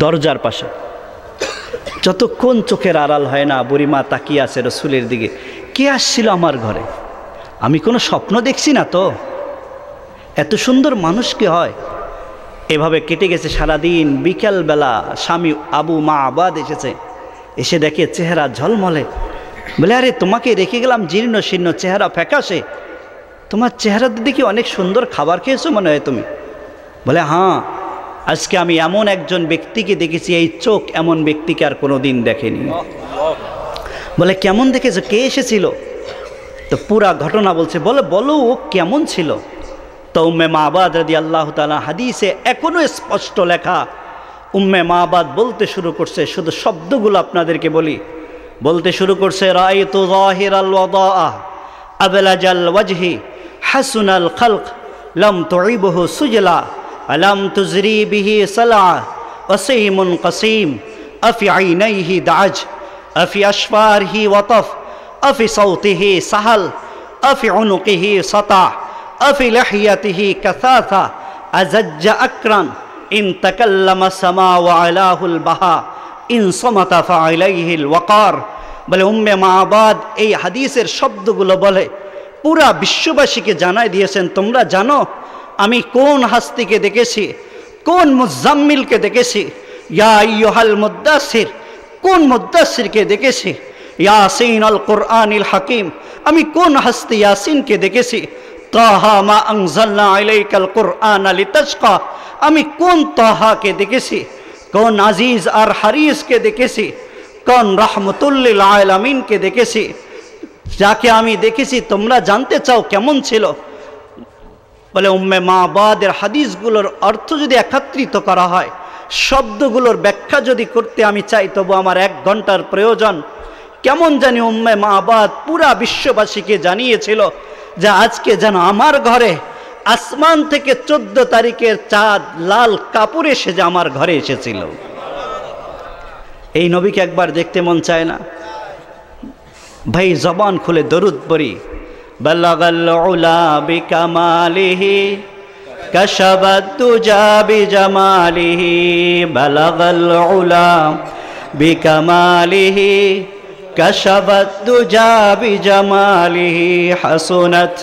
দরজার পাশে, যতক্ষণ চোখের আড়াল হয় না, বুড়িমা তাকিয়ে আছে রসুলের দিকে। কে আসছিল আমার ঘরে? আমি কোনো স্বপ্ন দেখছি না তো? এত সুন্দর মানুষ কি হয়? এভাবে কেটে গেছে সারাদিন। বিকেলবেলা স্বামী আবু মাবাদ এসেছে, এসে দেখে চেহারা ঝলমলে। বলে, আরে তোমাকে রেখে গেলাম জীর্ণ শীর্ণ, চেহারা ফ্যাকাশে, তোমার চেহারাতে দেখি অনেক সুন্দর খাবার খেয়েছো মনে হয় তুমি। বলে, হ্যাঁ, আজকে আমি এমন একজন ব্যক্তিকে দেখেছি, এই চোখ এমন ব্যক্তিকে আর কোনো দিন দেখেনি। বলে, কেমন দেখেছো? কে এসেছিল? তো পুরা ঘটনা বলছে। বলে, বলো ও কেমন ছিল? তো উম্মে মাবাদ রাদিয়াল্লাহু তাআলা, হাদিসে এখনো স্পষ্ট লেখা, উম্মে মাবাদ বলতে শুরু করছে, শুধু শব্দগুলো আপনাদেরকে বলি। বলতে শুরু করছে, রাআইতু যাহিরাল ওয়াদাআ আবলাজাল ওয়াজহি হাসুনাল খালক লাম তুইবহু সুজলা আলাম তুজরি বিহি সালা ওয়াসীমুন কাসীম আফি আইনাইহি দাজ আফি আশফারহি ওয়াতাফ أفي صوته سهل أفي عنقه سطع أفي لحيته كثاثة أزج أكرا إن تكلم السما وعلاه البهاء إن صمت فعليه الوقار। বলে উম্মে মাবাদ এই হাদিসের শব্দগুলো বলে পুরা বিশ্ববাসীকে জানাই দিয়েছেন, তোমরা জানো আমি কোন হাস্তিকে দেখেছি, কোন মুজাম্মিলকে দেখেছি, ইয়া আইয়ুহাল মুদ্দাসির কোন মুদ্দাসিরকে দেখেছি, ইয়াসিন আল কোরআনিল হাকিম আমি কোন হাস্তি ইয়াসিনকে দেখেছি, তাহা মা আনজালনা আলাইকাল কোরআন লিতাশকা আমি কোন তাহাকে দেখেছি, কোন আজিজ আর হারিসকে দেখেছি, কোন রাহমাতুল্লিল আলামিনকে দেখেছি। যাকে আমি দেখেছি তোমরা জানতে চাও কেমন ছিল। বলে উম্মে মাবাদের হাদিসগুলোর অর্থ যদি একত্রিত করা হয়, শব্দগুলোর ব্যাখ্যা যদি করতে আমি চাই, তবু আমার 1 ঘন্টার প্রয়োজন। কেমন জানি উম্মে মাবাদ পুরা বিশ্ববাসীকে জানিয়েছিল যে আজকে যেন আমার ঘরে আসমান থেকে 14 তারিখের চাঁদ লাল কাপড়ে সেজে আমার ঘরে এসেছিল। এই নবীকে একবার দেখতে মন চায় না? ভাই জবান খুলে দরুদ পড়ি। বালাগাল উলা বিকামালিহি কাশাবাত তুজা বিজামালিহি বালাগাল উলা বিকামালিহি কাশাবাত তুজা বিজামালিহি হাসুনাত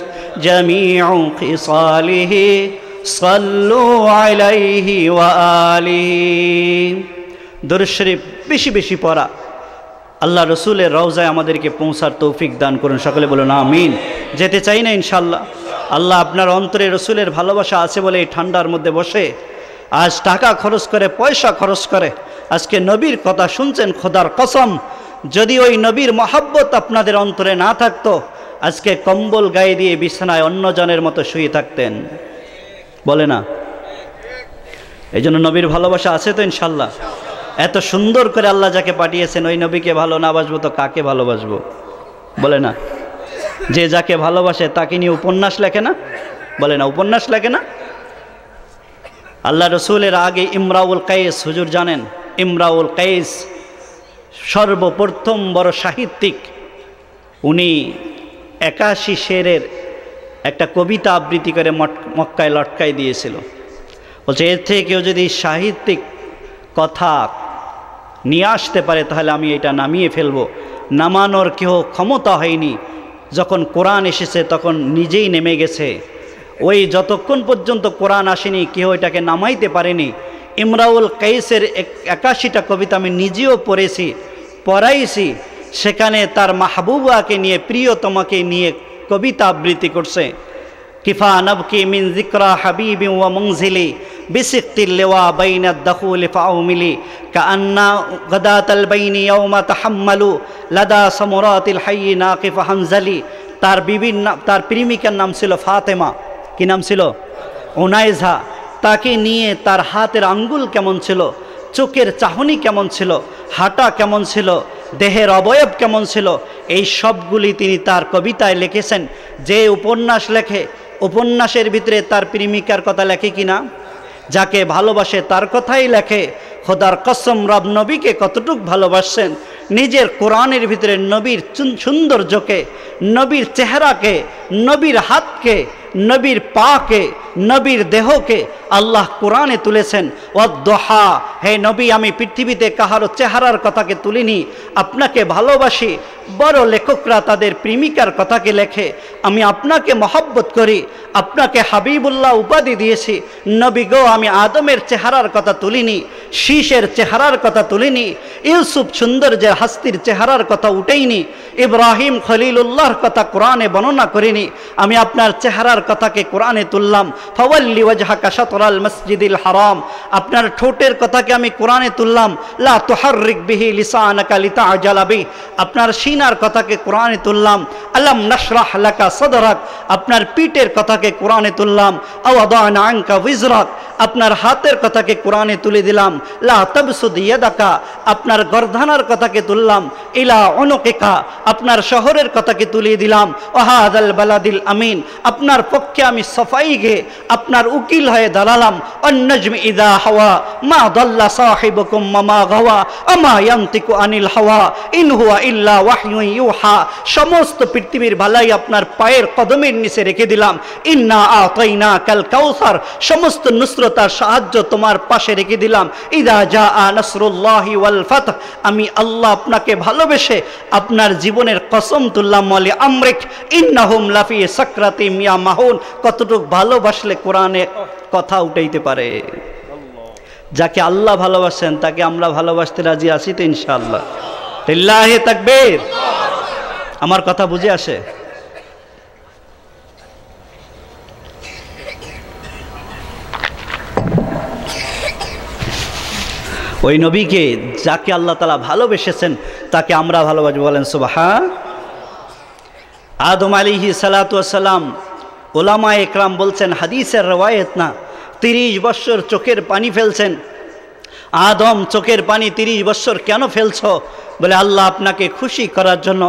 জামিউ খিসালিহি সাল্লু আলাইহি ওয়া আলিহি। দরুদ শরীফ বেশি বেশি পড়া, আল্লাহ রসুলের রওজায় আমাদেরকে পৌঁছার তৌফিক দান করুন। সকলে বলুন আমিন। যেতে চাই না ইনশাল্লাহ। আল্লাহ আপনার অন্তরে রসুলের ভালোবাসা আছে বলে এই ঠান্ডার মধ্যে বসে আজ টাকা খরচ করে, পয়সা খরচ করে আজকে নবীর কথা শুনছেন। খোদার কসম, যদি ওই নবীর মহাব্বত আপনাদের অন্তরে না থাকতো, আজকে কম্বল গায়ে দিয়ে বিছানায় অন্যজনের মতো শুয়ে থাকতেন। বলে না? এই জন্য নবীর ভালোবাসা আছে তো ইনশাল্লাহ। এত সুন্দর করে আল্লাহ যাকে পাঠিয়েছেন ওই নবীকে ভালো না বাসবো তো কাকে ভালোবাসবো? বলে না? যে যাকে ভালোবাসে তাকে নিয়ে উপন্যাস লেখে না? বলে না? উপন্যাস লেখে না? আল্লাহ রসুলের আগে ইমরাউল কাইস, হুজুর জানেন ইমরাউল কাইস সর্বপ্রথম বড় সাহিত্যিক। উনি 81 শেরের একটা কবিতা আবৃত্তি করে মক্কায় লটকাই দিয়েছিল। বলছে এর থেকে কেউ যদি সাহিত্যিক কথা নিয়ে আসতে পারে তাহলে আমি এটা নামিয়ে ফেলবো। নামানোর কেউ ক্ষমতা হয়নি। যখন কোরআন এসেছে তখন নিজেই নেমে গেছে। ওই যতক্ষণ পর্যন্ত কোরআন আসেনি কেউ এটাকে নামাইতে পারেনি। ইমরাউল কাইসের 81টা কবিতা আমি নিজেও পড়েছি, পড়াইছি। সেখানে তার মাহবুবাকে নিয়ে, প্রিয়তমাকে নিয়ে কবিতা আবৃত্তি করছে। কিফা নবকি মিন যিকরা হাবিবি ওয়া মুনজিলি বিসিক্তিল লিওয়া বাইনাদ দাখুল ফাউমিলি কাআন্না গাদাতাল বাইনি ইয়াওমা তাহাম্মালু লাদা সামরাতিল হায়্যি নাকিফ হানজালি। তার বিবির নাম, তার প্রেমিকার নাম ছিল ফাতেমা। কি নাম ছিল? উনাইজা। তাকে নিয়ে তার হাতের আঙ্গুল কেমন ছিল, চোখের চাহনি কেমন ছিল, হাঁটা কেমন ছিল, দেহের অবয়ব কেমন ছিল, এই সবগুলি তিনি তার কবিতায় লিখেছেন। যে উপন্যাস লেখে, উপন্যাসের ভিতরে তার প্রেমিকার কথা লেখে কিনা? যাকে ভালোবাসে তার কথাই লেখে। খোদার কসম, রব নবীকে কতটুক ভালোবাসছেন। নিজের কোরআনের ভিতরে নবীর সৌন্দর্যকে, নবীর চেহারাকে, নবীর হাতকে, নবীর পাকে, নবীর দেহকে আল্লাহ কোরআনে তুলেছেন। ওয়াদ্দোহা, হে নবী আমি পৃথিবীতে কাহারও চেহারার কথাকে তুলিনি, আপনাকে ভালোবাসি। বড় লেখকরা তাদের প্রেমিকার কথাকে লেখে। আমি আপনাকে মহব্বত করি, আপনাকে হাবিবুল্লাহ উপাধি দিয়েছি। নবী গো, আমি আদমের চেহারার কথা তুলিনি, শীষের চেহারার কথা তুলিনি, ইউসুফ সৌন্দর্যের হাস্তির চেহারার কথা উঠেইনি, ইব্রাহিম খলিলুল্লাহর কথা কোরআনে বর্ণনা করিনি। আমি আপনার চেহারার কথাকে কোরআনে তুললাম। ফাওয়াল্লি ওয়াজহাকা শাতরাল মসজিদিল হারাম, আপনার ঠোঁটের কথাকে আমি কোরআনে তুললাম। লা তুহাররিক বিহি লিসানাকা লিতাআজালা বিহি, আপনার সিনার কথাকে কোরআনে তুললাম। আলাম নাশরাহ লাকা সাদরাক, আপনার পিঠের কথাকে কোরআনে তুললাম। আওয়াদানা আনকা উযরাক, আপনার হাতের কথাকে কোরআনে তুলে দিলাম, লা তাবসুদ ইয়াদাকা, আপনার গর্দানার কথাকে তুললাম, ইলা উনুকিকা, আপনার শহরের কথাকে তুলে দিলাম, ওয়াহাদাল বালাদিল আমিন, আপনার পক্ষে আমি সাফাই গে আপনার উকিল হয়ে দাঁড়ালাম। অন্নজমি ইদা হাওয়া মা দাল্লা সাহিবুকুম মা গাওয়া আমা ইয়ান্তিকু আনিল হাওয়া ইন হুয়া ইল্লা ওয়াহয়ুন ইউহা, সমস্ত পৃথিবীর ভালাই আপনার পায়ের কদমের নিচে রেখে দিলাম। ইন্না আতাইনা কাল কাউসার, সমস্ত নুসরত আর সাহায্য তোমার পাশে রেখে দিলাম। ইদা জাআ নাসরুল্লাহি ওয়াল ফাতহ, আমি আল্লাহ আপনাকে ভালোবেসে আপনার জীবনের কসম তুললাম। ওয়ালি আমরিক ইন্নাহুম লাফি সাকরাতিম ইয়ামাহুন, কতটুক ভালোবাসলে কোরআনে কথা উঠাইতে পারে। যাকে আল্লাহ ভালোবাসেন তাকে আমরা ভালোবাসতে রাজি আছি তো ইনশাআল্লাহ। লিল্লাহি তাকবীর। আমার কথা বুঝে আসে? ওই নবীকে যাকে আল্লাহ তাআলা ভালোবেসেছেন তাকে আমরা ভালোবাসবো, বলেন সুবহান। আদম আলাইহিস সালাতু ওয়াস সালাম, ওলামা একরাম বলছেন, হাদিসের রওয়ায়েত না, 30 বছর চোখের পানি ফেলছেন। আদম, চোখের পানি 30 বছর কেন ফেলছো? বলে আল্লাহ আপনাকে খুশি করার জন্য,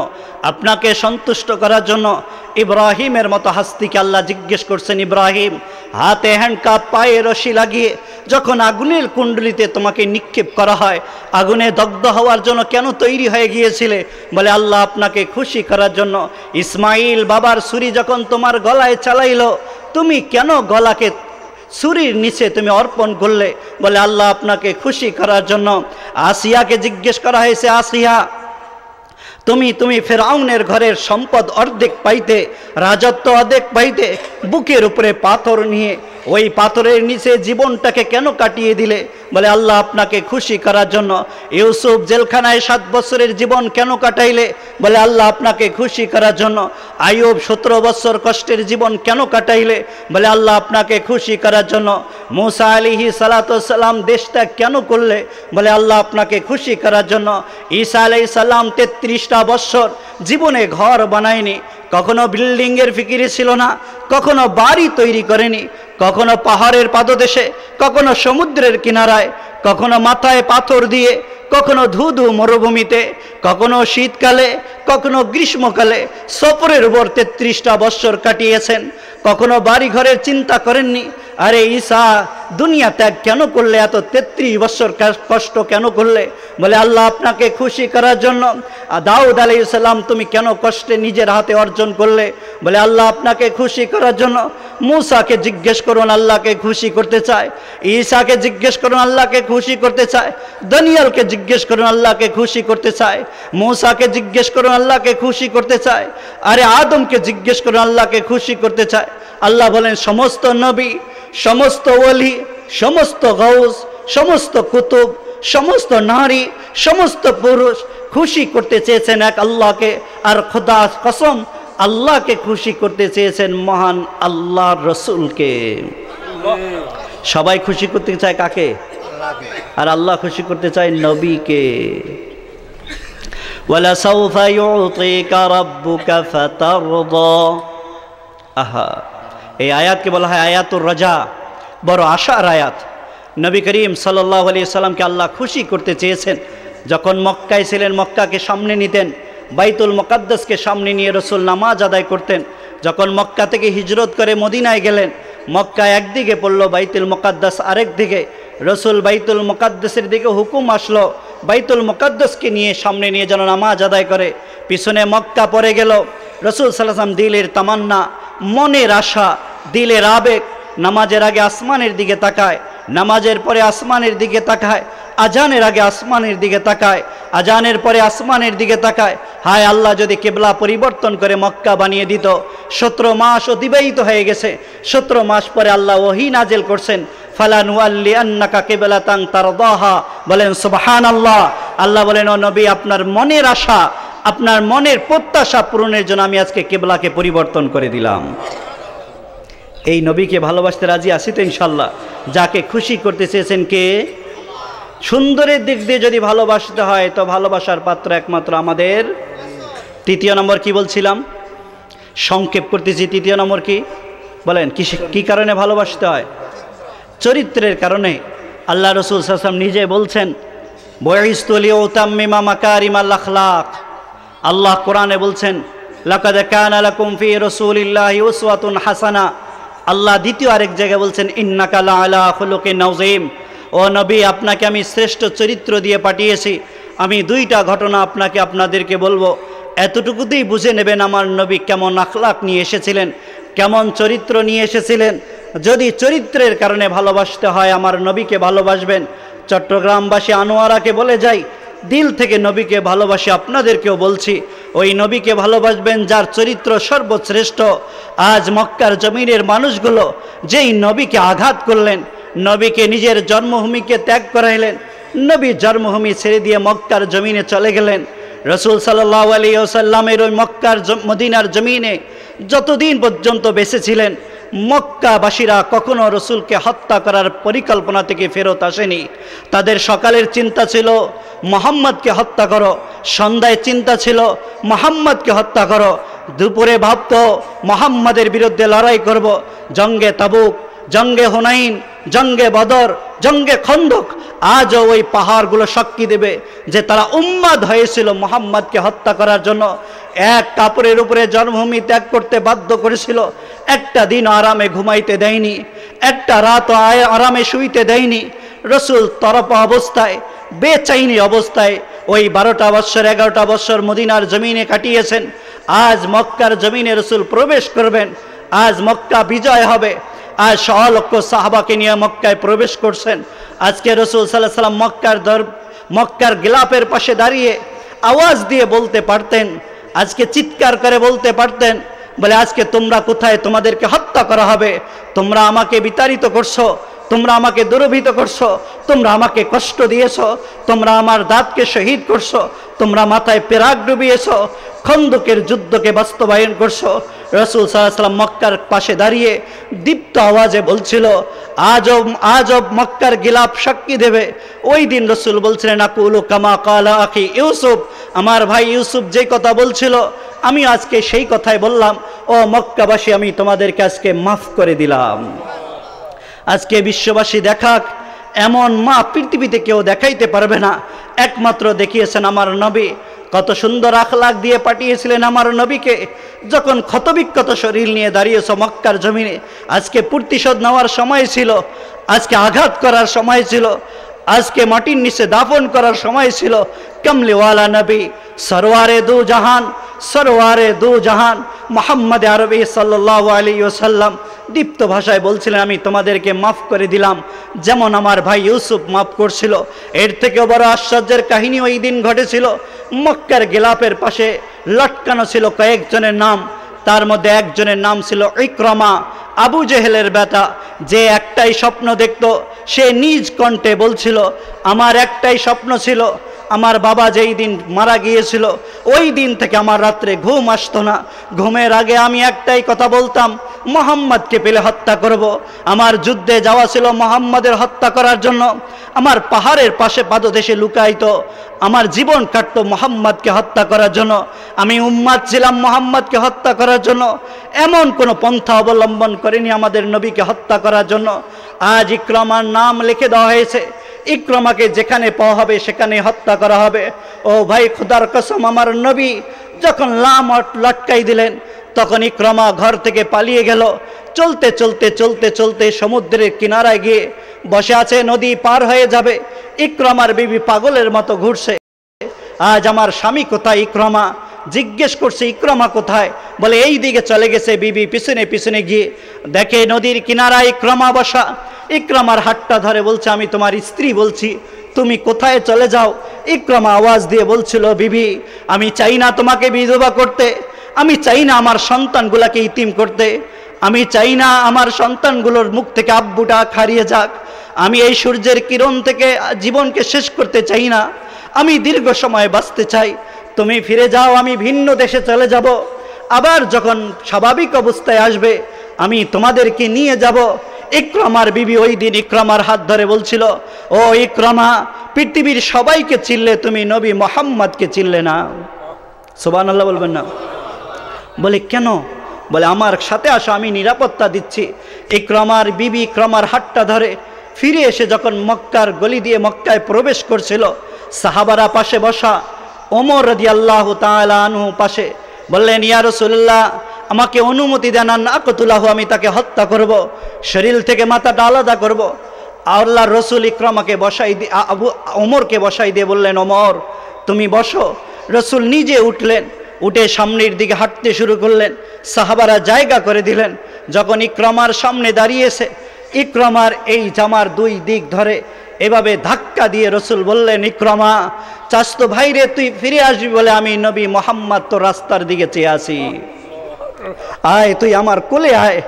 আপনাকে সন্তুষ্ট করার জন্য। ইব্রাহিমের মতো হাস্তিকে আল্লাহ জিজ্ঞেস করছেন, ইব্রাহিম, হাতে হ্যান্ডকাপ, পায়ে রশি লাগিয়ে যখন আগুনের কুণ্ডলিতে তোমাকে নিক্ষেপ করা হয়, আগুনে দগ্ধ হওয়ার জন্য কেন তৈরি হয়ে গিয়েছিলে? বলে আল্লাহ আপনাকে খুশি করার জন্য। ইসমাইল, বাবার ছুরি যখন তোমার গলায় চালাইল, তুমি কেন গলাকে ছুরির নিচে তুমি অর্পণ করলে? বলে আল্লাহ আপনাকে খুশি করার জন্য। আসিয়াকে জিজ্ঞেস করা হয়েছে, আসিয়া, তুমি ফেরাউনের ঘরের সম্পদ অর্ধেক পাইতে, রাজত্ব অর্ধেক পাইতে, বুকের উপরে পাথর নিয়ে ওই পাথরের নিচে জীবনটাকে কেন কাটিয়ে দিলে? বলে আল্লাহ আপনাকে খুশি করার জন্য। ইউসুফ জেলখানায় 7 বছরের জীবন কেন কাটাইলে? বলে আল্লাহ আপনাকে খুশি করার জন্য। আইয়ুব 17 বছর কষ্টের জীবন কেন কাটাইলে? বলে আল্লাহ আপনাকে খুশি করার জন্য। মূসা আলাইহিস সালাতু ওয়াস সালাম দেশ ত্যাগ কেন করলে? বলে আল্লাহ আপনাকে খুশি করার জন্য। ঈসা আলাইহিস সালাম 33টা বছর জীবনে ঘর বানায়নি, কখনো বিল্ডিংয়ের ফিকিরে ছিল না, কখনো বাড়ি তৈরি করেনি, কখনো পাহাড়ের পাদদেশে, কখনো সমুদ্রের কিনারায়, কখনো মাথায় পাথর দিয়ে, কখনো ধুধু মরুভূমিতে, কখনো শীতকালে, কখনো গ্রীষ্মকালে সফরের উপর 33টা বছর কাটিয়েছেন। কখনো বাড়ি ঘরের চিন্তা করেননি। আরে ঈসা, দুনিয়া ত্যাগ কেন করলে? এত 33 বছর কষ্ট কেন করলে? বলে আল্লাহ আপনাকে খুশি করার জন্য। দাউদ আলাইহিস সালাম তুমি কেন কষ্টে নিজের হাতে অর্জন করলে? বলে আল্লাহ আপনাকে খুশি করার জন্য। মূসাকে জিজ্ঞেস করুন, আল্লাহকে খুশি করতে চায়। ঈসাকে জিজ্ঞেস করুন, আল্লাহকে খুশি করতে চায়। দানিয়েলকে জিজ্ঞেস করুন, আল্লাহকে খুশি করতে চায়। মূসাকে জিজ্ঞেস করুন, আল্লাহকে খুশি করতে চায়। আরে আদমকে জিজ্ঞেস করুন, আল্লাহকে খুশি করতে চায়। আল্লাহ বলেন সমস্ত নবী, সমস্ত ওলি, সমস্ত গাউস, সমস্ত কুতুব, সমস্ত নারী, সমস্ত পুরুষ খুশি করতে চেয়েছেন এক আল্লাহকে। আর খোদা কসম, আল্লাহকে খুশি করতে চেয়েছেন মহান আল্লাহর রসুলকে। সবাই খুশি করতে চায় কাকে? আর আল্লাহ খুশি করতে চায় নবীকে। ওয়ালা সাউফা ইউতিকা রাব্বুকা ফাতারদা। আহা, এই আয়াতকে বলা হয় আয়াতুর রাজা, বড় আশার আয়াত। নবী করিম সাল্লাল্লাহু আলাইহি সাল্লামকে আল্লাহ খুশি করতে চেয়েছেন। যখন মক্কায় ছিলেন, মক্কাকে সামনে নিতেন, বাইতুল মুকাদ্দাসকে সামনে নিয়ে রসুল নামাজ আদায় করতেন। যখন মক্কা থেকে হিজরত করে মদিনায় গেলেন, মক্কা একদিকে পড়লো, বাইতুল মুকাদ্দাস আরেক দিকে। রসুল বাইতুল মুকাদ্দাসের দিকে হুকুম আসলো, বাইতুল মুকাদ্দাসকে নিয়ে সামনে নিয়ে যেন নামাজ আদায় করে। পিছনে মক্কা পড়ে গেল। রসুল সাল্লাল্লাহু আলাইহি ওয়াসাল্লাম দিলের তামান্না, মনের আশা, দিলের আবেগ, নামাজের আগে আসমানের দিকে তাকায়, নামাজের পরে আসমানের দিকে তাকায়, আজানের আগে আসমানের দিকে তাকায়, আজানের পরে আসমানের দিকে তাকায়। হায় আল্লাহ, যদি কিবলা পরিবর্তন করে মক্কা বানিয়ে দিত। 17 মাস অতিবাহিত হয়ে গেছে। 17 মাস পরে আল্লাহ ওহী নাজিল করছেন, ফালানুআল্লিআন্নাকা কিবলাতান তারদাহা। বলেন সুবহানাল্লাহ। আল্লাহ বলেন, ও নবী, আপনার মনের আশা, আপনার মনের প্রত্যাশা পূরণের জন্য আমি আজকে কিবলাকে পরিবর্তন করে দিলাম। এই নবীকে ভালোবাসতে রাজি আছি তো ইনশাল্লাহ। যাকে খুশি করতে চেয়েছেন কে? সুন্দরের দিক দিয়ে যদি ভালোবাসতে হয় তো ভালোবাসার পাত্র একমাত্র আমাদের। 3 নম্বর কি বলছিলাম? সংক্ষেপ করতেছি। 3 নম্বর কি বলেন? কি কারণে ভালোবাসতে হয়? চরিত্রের কারণে আল্লাহ রসুল সাল্লাল্লাহু আলাইহি ওয়াসাল্লাম নিজে বলছেন বুইস্তু লিউতাম্মিমা মাকারিমাল আখলাক। আল্লাহ কোরআনে বলছেন লাকাদ কানা লাকুম ফি রাসূলিল্লাহি উসওয়াতুন হাসানা। আল্লাহ দ্বিতীয় আরেক জায়গায় বলছেন ইন্নাকা লাআলা খুলুকিন আযীম। ও নবী, আপনাকে আমি শ্রেষ্ঠ চরিত্র দিয়ে পাঠিয়েছি। আমি দুইটা ঘটনা আপনাদেরকে বলবো, এতটুকুতেই বুঝে নেবেন আমার নবী কেমন আখলাক নিয়ে এসেছিলেন, কেমন চরিত্র নিয়ে এসেছিলেন। যদি চরিত্রের কারণে ভালোবাসতে হয় আমার নবীকে ভালোবাসবেন। চট্টগ্রামবাসী আনোয়ারাকে বলে যাই, দিল থেকে নবীকে ভালোবাসি, আপনাদেরকেও বলছি ওই নবীকে ভালোবাসবেন যার চরিত্র সর্বশ্রেষ্ঠ। আজ মক্কার জমিনের মানুষগুলো যেই নবীকে আঘাত করলেন, নবীকে নিজের জন্মভূমিকে ত্যাগ করাইলেন, নবী জন্মভূমি ছেড়ে দিয়ে মক্কার জমিনে চলে গেলেন। রসুল সাল্লাল্লাহু আলাইহি ওয়াসাল্লামের ওই মক্কার মদিনার জমিনে যতদিন পর্যন্ত বেঁচে ছিলেন, মক্কাবাসীরা কখনো রসুলকে হত্যা করার পরিকল্পনা থেকে ফেরত আসেনি। তাদের সকালের চিন্তা ছিল মুহাম্মদকে হত্যা করো, সন্ধ্যায় চিন্তা ছিল মুহাম্মদকে হত্যা করো, দুপুরে ভাবতো মুহাম্মদের বিরুদ্ধে লড়াই করব। জঙ্গে তাবুক, জঙ্গে হুনাইন, জঙ্গে বদর, জঙ্গে খন্দক, আজও ওই পাহাড়গুলো সাক্ষী দেবে যে তারা উম্মাদ হয়েছিল মুহাম্মদকে হত্যা করার জন্য। এক কাপড়ের উপরে জন্মভূমি ত্যাগ করতে বাধ্য করেছিল, একটা দিন আরামে ঘুমাইতে দেয়নি, একটা রাত আরামে শুইতে দেয়নি। রসুল তরপা অবস্থায়, বেচাইনি অবস্থায় ওই 12টা বৎসর 11টা বৎসর মদিনার জমিনে কাটিয়েছেন। আজ মক্কার জমিনে রসুল প্রবেশ করবেন, আজ মক্কা বিজয় হবে। আজ সহলক্ষ সাহাবাকে নিয়ে মক্কায় প্রবেশ করছেন। আজকে রসুল সাল্লাল্লাহু আলাইহি ওয়াসাল্লাম মক্কার গিলাফের পাশে দাঁড়িয়ে আওয়াজ দিয়ে বলতে পারতেন, আজকে চিৎকার করে বলতে পারতেন, বলে আজকে তোমরা কোথায়, তোমাদেরকে হত্যা করা হবে। তোমরা আমাকে বিতাড়িত করছো, তোমরা আমাকে দুর্বৃত্ত করছো, তোমরা আমাকে কষ্ট দিয়েছো, তোমরা আমার দাঁতকে শহীদ করছো, তোমরা মাথায় পেরাক ডুবিয়েছো, খন্দকের যুদ্ধকে বাস্তবায়ন করছো। রসুল সাল্লাল্লাহু আলাইহি ওয়াসাল্লাম মক্কার পাশে দাঁড়িয়ে দীপ্ত আওয়াজে বলছিল, আজব মক্কার গিলাফ সাক্ষী দেবে। ওই দিন রসুল বলছিলেন আকুলু কামা কালা আখি ইউসুফ, আমার ভাই ইউসুফ যে কথা বলছিল আমি আজকে সেই কথাই বললাম। ও মক্কাবাসী, আমি তোমাদেরকে আজকে মাফ করে দিলাম। আজকে বিশ্ববাসী দেখাক, এমন মা পৃথিবীতে কেউ দেখাইতে পারবে না, একমাত্র দেখিয়েছেন আমার নবী। কত সুন্দর আখলাক দিয়ে পাঠিয়েছিলেন আমার নবীকে। যখন ক্ষতবিক্ষত শরীর নিয়ে দাঁড়িয়েছ মক্কার জমিনে, আজকে প্রতিশোধ নেওয়ার সময় ছিল, আজকে আঘাত করার সময় ছিল, আজকে মাটির নিচে দাফন করার সময় ছিল। কমলিওয়ালা নবী, সরওয়ারে দু জাহান মুহাম্মদ আরবি সাল্লাল্লাহু আলাইহি ওয়াসাল্লাম দীপ্ত ভাষায় বলছিলেন, আমি তোমাদেরকে মাফ করে দিলাম যেমন আমার ভাই ইউসুফ মাফ করছিল। এর থেকেও বড় আশ্চর্যের কাহিনী ওই দিন ঘটেছিল। মক্কার গিলাফের পাশে লটকানো ছিল কয়েকজনের নাম, তার মধ্যে একজনের নাম ছিল ইকরামা, আবু জেহেলের বেটা, যে একটাই স্বপ্ন দেখত। সে নিজ কণ্ঠে বলছিল, আমার একটাই স্বপ্ন ছিল, আমার বাবা যেই দিন মারা গিয়েছিল ওই দিন থেকে আমার রাত্রে ঘুম আসতো না। ঘুমের আগে আমি একটাই কথা বলতাম, মুহাম্মদকে পেলে হত্যা করব। আমার যুদ্ধে যাওয়া ছিল মুহাম্মদের হত্যা করার জন্য। আমার পাহাড়ের পাশে পাদদেশে লুকাইতো, আমার জীবন কাটতো মুহাম্মদকে হত্যা করার জন্য। আমি উম্মাদ ছিলাম মুহাম্মদকে হত্যা করার জন্য। এমন কোনো পন্থা অবলম্বন করেনি আমাদের নবীকে হত্যা করার জন্য। আজ ইকরামার নাম লিখে দেওয়া হয়েছে, ইকরামাকে যেখানে পাওয়া হবে সেখানে হত্যা করা হবে। ও ভাই, খোদার কসম, আমার নবী যখন লটকাই দিলেন তখন ইকরামা ঘর থেকে পালিয়ে গেল। চলতে চলতে চলতে চলতে সমুদ্রের কিনারায় গিয়ে বসে আছে, নদী পার হয়ে যাবে। ইকরামার বিবি পাগলের মতো ঘুরছে, আজ আমার স্বামী কোথায়? ইকরামা জিজ্ঞেস করছে, ইকরামা কোথায়? বলে এই দিকে চলে গেছে। বিবি পিছনে পিছনে গিয়ে দেখে নদীর কিনারায় ইকরামা বসা। ইকরামার হাতটা ধরে বলছে, আমি তোমার স্ত্রী বলছি, তুমি কোথায় চলে যাও? ইকরামা আওয়াজ দিয়ে বলছিল, বিবি, আমি চাই না তোমাকে বিধবা করতে, আমি চাই না আমার সন্তানগুলাকে ইতিম করতে, আমি চাই না আমার সন্তানগুলোর মুখ থেকে আব্বুটা হারিয়ে যাক, আমি এই সূর্যের কিরণ থেকে জীবনকে শেষ করতে চাই না, আমি দীর্ঘ সময় বাঁচতে চাই। তুমি ফিরে যাও, আমি ভিন্ন দেশে চলে যাব, আবার যখন স্বাভাবিক অবস্থায় আসবে আমি তোমাদেরকে নিয়ে যাব। ইকরামার বিবি ওই দিন ইকরামার হাত ধরে বলছিল, ও ইকরামা, পৃথিবীর সবাইকে চিনলে তুমি নবী মুহাম্মদকে চিনলে না। সুবহানাল্লাহ বলবেন না? বলে কেন? বলে আমার সাথে আসো, আমি নিরাপত্তা দিচ্ছি। ইকরামার বিবি ইকরামার হাতটা ধরে ফিরে এসে যখন মক্কার গলি দিয়ে মক্কায় প্রবেশ করছিল, সাহাবারা পাশে বসা, ওমর রাদিয়াল্লাহু তাআলা আনহু পাশে, বললেন, ইয়া রাসূলুল্লাহ, আমাকে অনুমতি দেন না আকতুলাহু, আমি তাকে হত্যা করব, শরীর থেকে মাথাটা আলাদা করব। আল্লাহর রাসূল ইকরামাকে বসাই দিয়ে ওমরকে বসাই দিয়ে বললেন, ওমর তুমি বসো। রাসূল নিজে উঠলেন, উঠে সামনের দিকে হাঁটতে শুরু করলেন, সাহাবারা জায়গা করে দিলেন। যখন ইকরামার সামনে দাঁড়িয়েছে, ইকরামার এই জামার দুই দিক ধরে এভাবে ধাক্কা দিয়ে রাসূল বললেন, ইকরামা চাচতো ভাইরে, তুই ফিরে আসবি বলে আমি নবী মুহাম্মদ তো রাস্তার দিকে চেয়ে আছি, আয় তুই আমার কোলে আয়।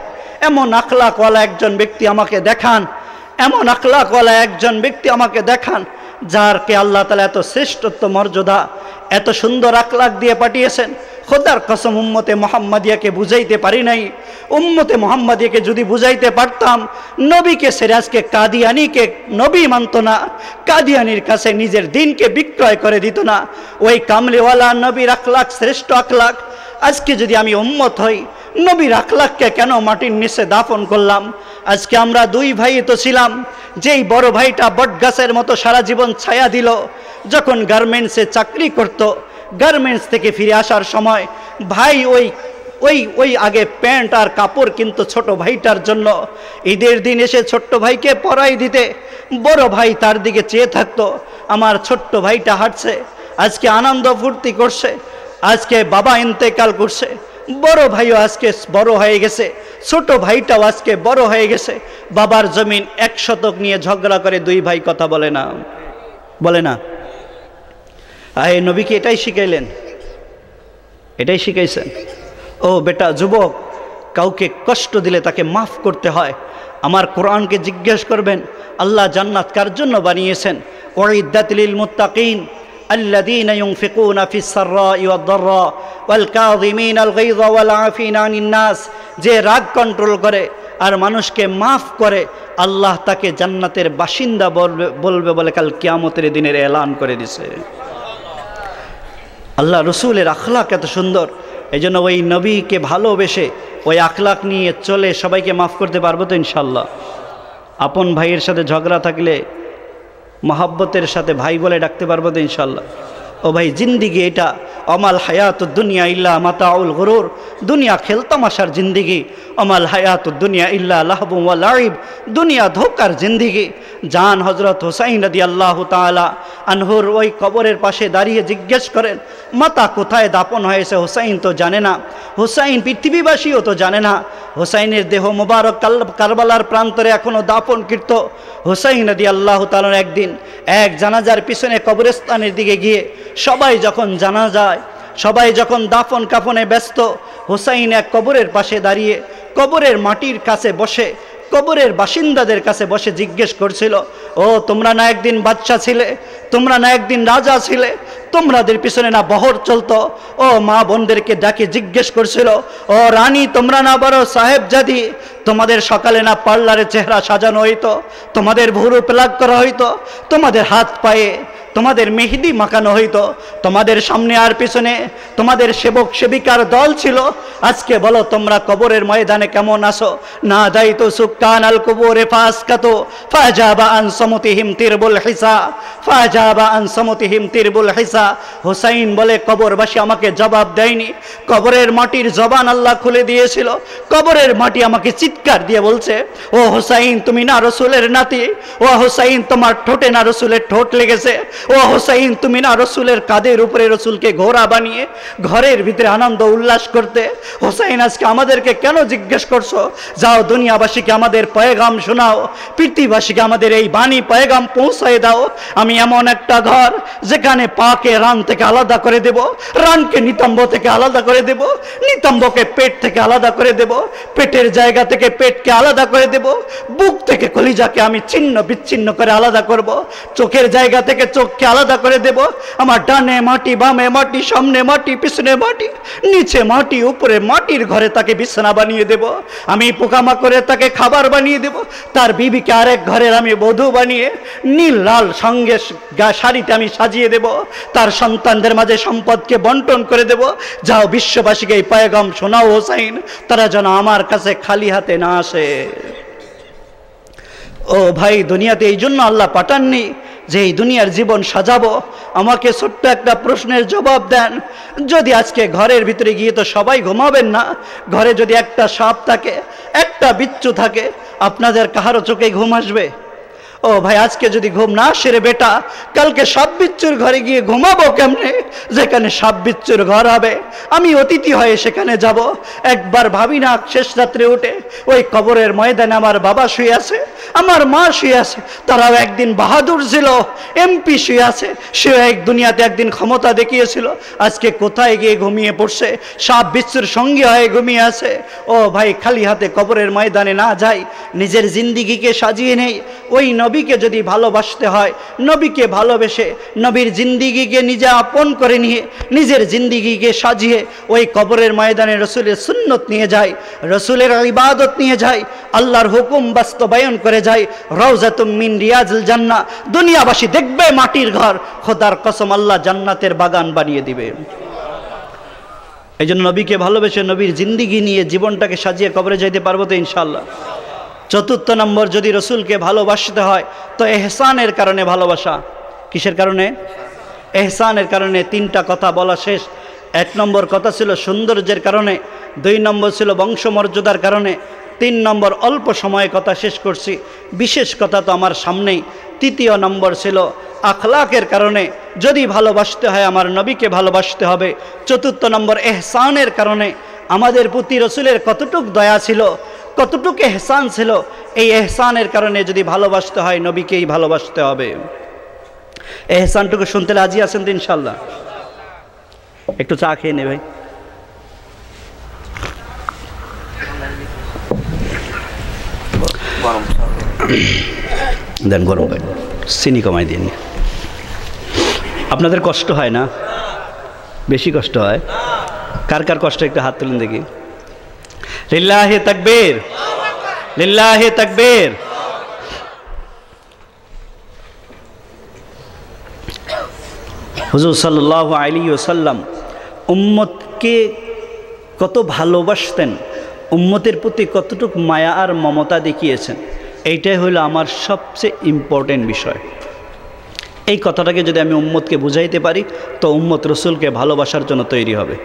এমন আখলাকওয়ালা একজন ব্যক্তি আমাকে দেখান, এমন আখলাকওয়ালা একজন ব্যক্তি আমাকে দেখান, যারকে আল্লাহ তাআলা এত শ্রেষ্ঠত্ব মর্যাদা এত সুন্দর আখলাক দিয়ে পাঠিয়েছেন। খোদার কসম, উম্মতে মুহাম্মাদিয়াকে বুঝাইতে পারি নাই। উম্মতে মুহাম্মাদিয়াকে যদি বুঝাইতে পারতাম, নবীকে ছেড়ে আজকে কাদিয়ানিকে নবী মানত না, কাদিয়ানির কাছে নিজের দিনকে বিক্রয় করে দিত না। ওই কামলিওয়ালা নবীর আখলাক শ্রেষ্ঠ আখলাক। আজকে যদি আমি উম্মত হই, নবীর আখলাককে কেন মাটির নিচে দাফন করলাম? আজকে আমরা দুই ভাই তো ছিলাম, যেই বড় ভাইটা বটগাছের মতো সারা জীবন ছায়া দিল, যখন গার্মেন্টসে চাকরি করত, গার্মেন্টস থেকে ফিরে আসার সময় ভাই ওই আগে প্যান্ট আর কাপড় কিন্তু ছোট ভাইটার জন্য, ঈদের দিন এসে ছোট্ট ভাইকে পরাই দিতে বড় ভাই তার দিকে চেয়ে থাকতো। আমার ছোট্ট ভাইটা হাঁটছে, আজকে আনন্দ ফুর্তি করছে, আজকে বাবা ইন্তেকাল করছে, বড় ভাইও আজকে বড় হয়ে গেছে, ছোট ভাইটাও আজকে বড় হয়ে গেছে। বাবার জমিন 1 শতক নিয়ে ঝগড়া করে দুই ভাই কথা বলে না, বলে না। আয় নবীকে এটাই শিখাইলেন, এটাই শিখাইছেন। ও বেটা যুবক, কাউকে কষ্ট দিলে তাকে মাফ করতে হয়। আমার কোরআনকে জিজ্ঞেস করবেন, আল্লাহ জান্নাত কার জন্য বানিয়েছেন? উইদ্দাত লিল মুত্তাকিন الذين ينفقون في السراء والضراء والكاظمين الغيظ والعافين عن الناس। যে রাগ কন্ট্রোল করে আর মানুষকে মাফ করে, আল্লাহ তাকে জান্নাতের বাসিন্দা বলবে বলে কাল কিয়ামতের দিনের এলান করে দিছে। আল্লাহ রসুলের আখলাক এত সুন্দর, এই জন্য ওই নবীকে ভালোবেসে ওই আখলাক নিয়ে চলে সবাইকে মাফ করতে পারবো তো ইনশাল্লাহ। আপন ভাইয়ের সাথে ঝগড়া থাকলে মহাব্বতের সাথে ভাই বলে ডাকতে পারবো তো ইনশাল্লাহ। ও ভাই, জিন্দিগি এটা, অমাল হায়াত দুনিয়া ইল্লা মাতাউল গুরুর, দুনিয়া খেলতামাশার জিন্দিগি। অমাল হায়াত দুনিয়া ইল্লা লাহবু ওয়া লাইব, দুনিয়া ধোকার জিন্দিগি। জান হযরত হুসাইন রাদিয়াল্লাহু তাআলা আনহুর ওই কবরের পাশে দাঁড়িয়ে জিজ্ঞেস করেন, মাতা কোথায় দাফন হয়েছে? হুসাইন তো জানে না, হুসাইন পৃথিবীবাসীও তো জানে না। হুসাইনের দেহ মুবারক কারবালার প্রান্তরে এখনো দাফনকৃত। হুসাইন রাদিয়াল্লাহু তাআলা একদিন এক জানাজার পিছনে কবরস্থানের দিকে গিয়ে, সবাই যখন জানাজায়, সবাই যখন দাফন কাফনে ব্যস্ত, হুসাইন এক কবরের পাশে দাঁড়িয়ে কবরের মাটির কাছে বসে কবরের বাসিন্দাদের কাছে বসে জিজ্ঞেস করছিল, ও তোমরা না একদিন বাদশা ছিলে, তোমরা না একদিন রাজা ছিলে, তোমাদের পিছনে না বহর চলতো? ও মা বোনদেরকে ডাকে জিজ্ঞেস করছিল, ও রানী তোমরা না বড় সাহেবজাদি, তোমাদের সকালে না পার্লারে চেহারা সাজানো হইতো, তোমাদের ভুরু প্লাগ করা হইতো, তোমাদের হাত পায়ে তোমাদের মেহেদি মাখানো হইতো, তোমাদের সামনে আর পিছনে তোমাদের সেবক সেবিকার দল ছিল। আজকে বলো তোমরা কবরের ময়দানে কেমন আছো? না দাইতো সুকান আল কুবুরে ফাসকাতো ফাজাবা আন সামতিহিম তিরবুল হিসা, ফাজাবা আন সামতিহিম তিরবুল হিসা। হুসাইন বলে, কবরবাসী আমাকে জবাব দেয়নি, কবরের মাটির জবান আল্লাহ খুলে দিয়েছিল। কবরের মাটি আমাকে চিৎকার দিয়ে বলছে, ও হুসাইন তুমি না রসুলের নাতি, ও হুসাইন তোমার ঠোঁটে না রসুলের ঠোঁট লেগেছে, ও হুসাইন তুমি না রসুলের কাঁধের উপরে রসুলকে ঘোড়া বানিয়ে ঘরের ভিতরে আনন্দ উল্লাস করতে। হুসাইন আজকে আমাদেরকে কেন জিজ্ঞেস করছো? যাও দুনিয়াবাসীকে আমাদের পয়গাম শোনাও, পৃথিবীবাসীকে আমাদের এই বাণী পয়গাম পৌঁছায় দাও। আমি এমন একটা ঘর যেখানে পাকে রান থেকে আলাদা করে দেব, রানকে নিতম্ব থেকে আলাদা করে দেব, নিতম্বকে পেট থেকে আলাদা করে দেব, পেটের জায়গা থেকে পেটকে আলাদা করে দেব, বুক থেকে কলিজাকে আমি ছিন্ন বিচ্ছিন্ন করে আলাদা করব, চোখের জায়গা থেকে চোখকে আলাদা করে দেব। আমার ডানে মাটি, বামে মাটি, সামনে মাটি, পিছনে মাটি, নিচে মাটি, উপরে মাটির ঘরে তাকে বিছানা বানিয়ে দেব। আমি পোকামাকড়ে তাকে খাবার বানিয়ে দেব। তার বিবিকে আরেক ঘরের আমি বধূ বানিয়ে নীল লাল সঙ্গে শাড়িতে আমি সাজিয়ে দেব। তার সন্তানদের মাঝে সম্পদকে বন্টন করে দেব। যাও বিশ্ববাসীকে এই পয়গাম শোনাও হুসাইন, তারা যেন আমার কাছে খালি হাতে না আসে। ও ভাই, দুনিয়াতে এই জন্য আল্লাহ পাঠাননি যে এই দুনিয়ার জীবন সাজাবো। আমাকে ছোট্ট একটা প্রশ্নের জবাব দেন, যদি আজকে ঘরের ভিতরে গিয়ে তো সবাই ঘুমাবেন না, ঘরে যদি একটা সাপ থাকে, একটা বিচ্ছু থাকে, আপনাদের কাহারও চোখে ঘুম আসবে? ও ভাই, আজকে যদি ঘুম না আসে রে বেটা, কালকে সাপ বিচ্ছুর ঘরে গিয়ে ঘুমাবো কেমনে? যেখানে সাপ বিচ্ছুর ঘর হবে আমি অতিথি হয়ে সেখানে যাব। একবার ভাবি না শেষ রাত্রে উঠে ওই কবরের ময়দানে আমার বাবা শুয়ে আছে, আমার মা শুয়ে আছে, তারাও একদিন বাহাদুর ছিল, এমপি শুয়ে আছে, সেও এক দুনিয়াতে একদিন ক্ষমতা দেখিয়েছিল, আজকে কোথায় গিয়ে ঘুমিয়ে পড়ছে, সাপ বিচ্ছুর সঙ্গে হয়ে ঘুমিয়ে আছে। ও ভাই, খালি হাতে কবরের ময়দানে না যাই, নিজের জিন্দিগিকে সাজিয়ে নেই। ওই নবীকে যদি ভালোবাসতে হয়, নবীকে ভালোবেসে নবীর জিন্দিগিকে নিজে আপন করে নিয়ে নিজের জিন্দিগিকে সাজিয়ে ওই কবরের ময়দানে রসুলের সুন্নত নিয়ে যায়, রসুলের ইবাদত নিয়ে যায়, আল্লাহর হুকুম বাস্তবায়ন করে যায়, রওজাতুম মিন রিয়াজিল জান্নাহ, দুনিয়াবাসী দেখবে মাটির ঘর, খোদার কসম আল্লাহ জান্নাতের বাগান বানিয়ে দিবে। এই জন্য নবীকে ভালোবেসে নবীর জিন্দিগি নিয়ে জীবনটাকে সাজিয়ে কবরে যাইতে পারবো তো ইনশাআল্লাহ। চতুর্থ নম্বর, যদি রসুলকে ভালোবাসতে হয় তো এহসানের কারণে ভালোবাসা। কিসের কারণে? এহসানের কারণে। তিনটা কথা বলা শেষ। এক নম্বর কথা ছিল সৌন্দর্যের কারণে, দুই নম্বর ছিল বংশমর্যাদার কারণে, তিন নম্বর অল্প সময়ে কথা শেষ করছি, বিশেষ কথা তো আমার সামনেই। তৃতীয় নম্বর ছিল আখলাকের কারণে। যদি ভালোবাসতে হয় আমার নবীকে ভালোবাসতে হবে। চতুর্থ নম্বর এহসানের কারণে। আমাদের প্রতি রসুলের কতটুক দয়া ছিল, কতটুকু এহসান ছিল, এই এহসানের কারণে যদি ভালোবাসতে হয় নবীকেই ভালোবাসতে হবে। এহসানটুকু শুনতে রাজি আছেন তো ইনশাল্লাহ? একটু চা খেয়ে নে ভাই। দেন গরম ভাই, চিনি কমাই দিন। আপনাদের কষ্ট হয় না? বেশি কষ্ট হয়? কার কার কষ্ট একটু হাত তুলেন দেখি। লিল্লাহে তাকবীর, লিল্লাহে তাকবীর। হুজুর সাল্লাল্লাহু আলাইহি ওয়াসাল্লাম উম্মতকে কত ভালোবাসতেন, উম্মতের প্রতি কতটুকু মায়া আর মমতা দেখিয়েছেন, এইটাই হলো আমার সবচেয়ে ইম্পর্টেন্ট বিষয়। এই কথাটাকে যদি আমি উম্মতকে বুঝাইতে পারি তো উম্মত রসুলকে ভালোবাসার জন্য তৈরি হবে।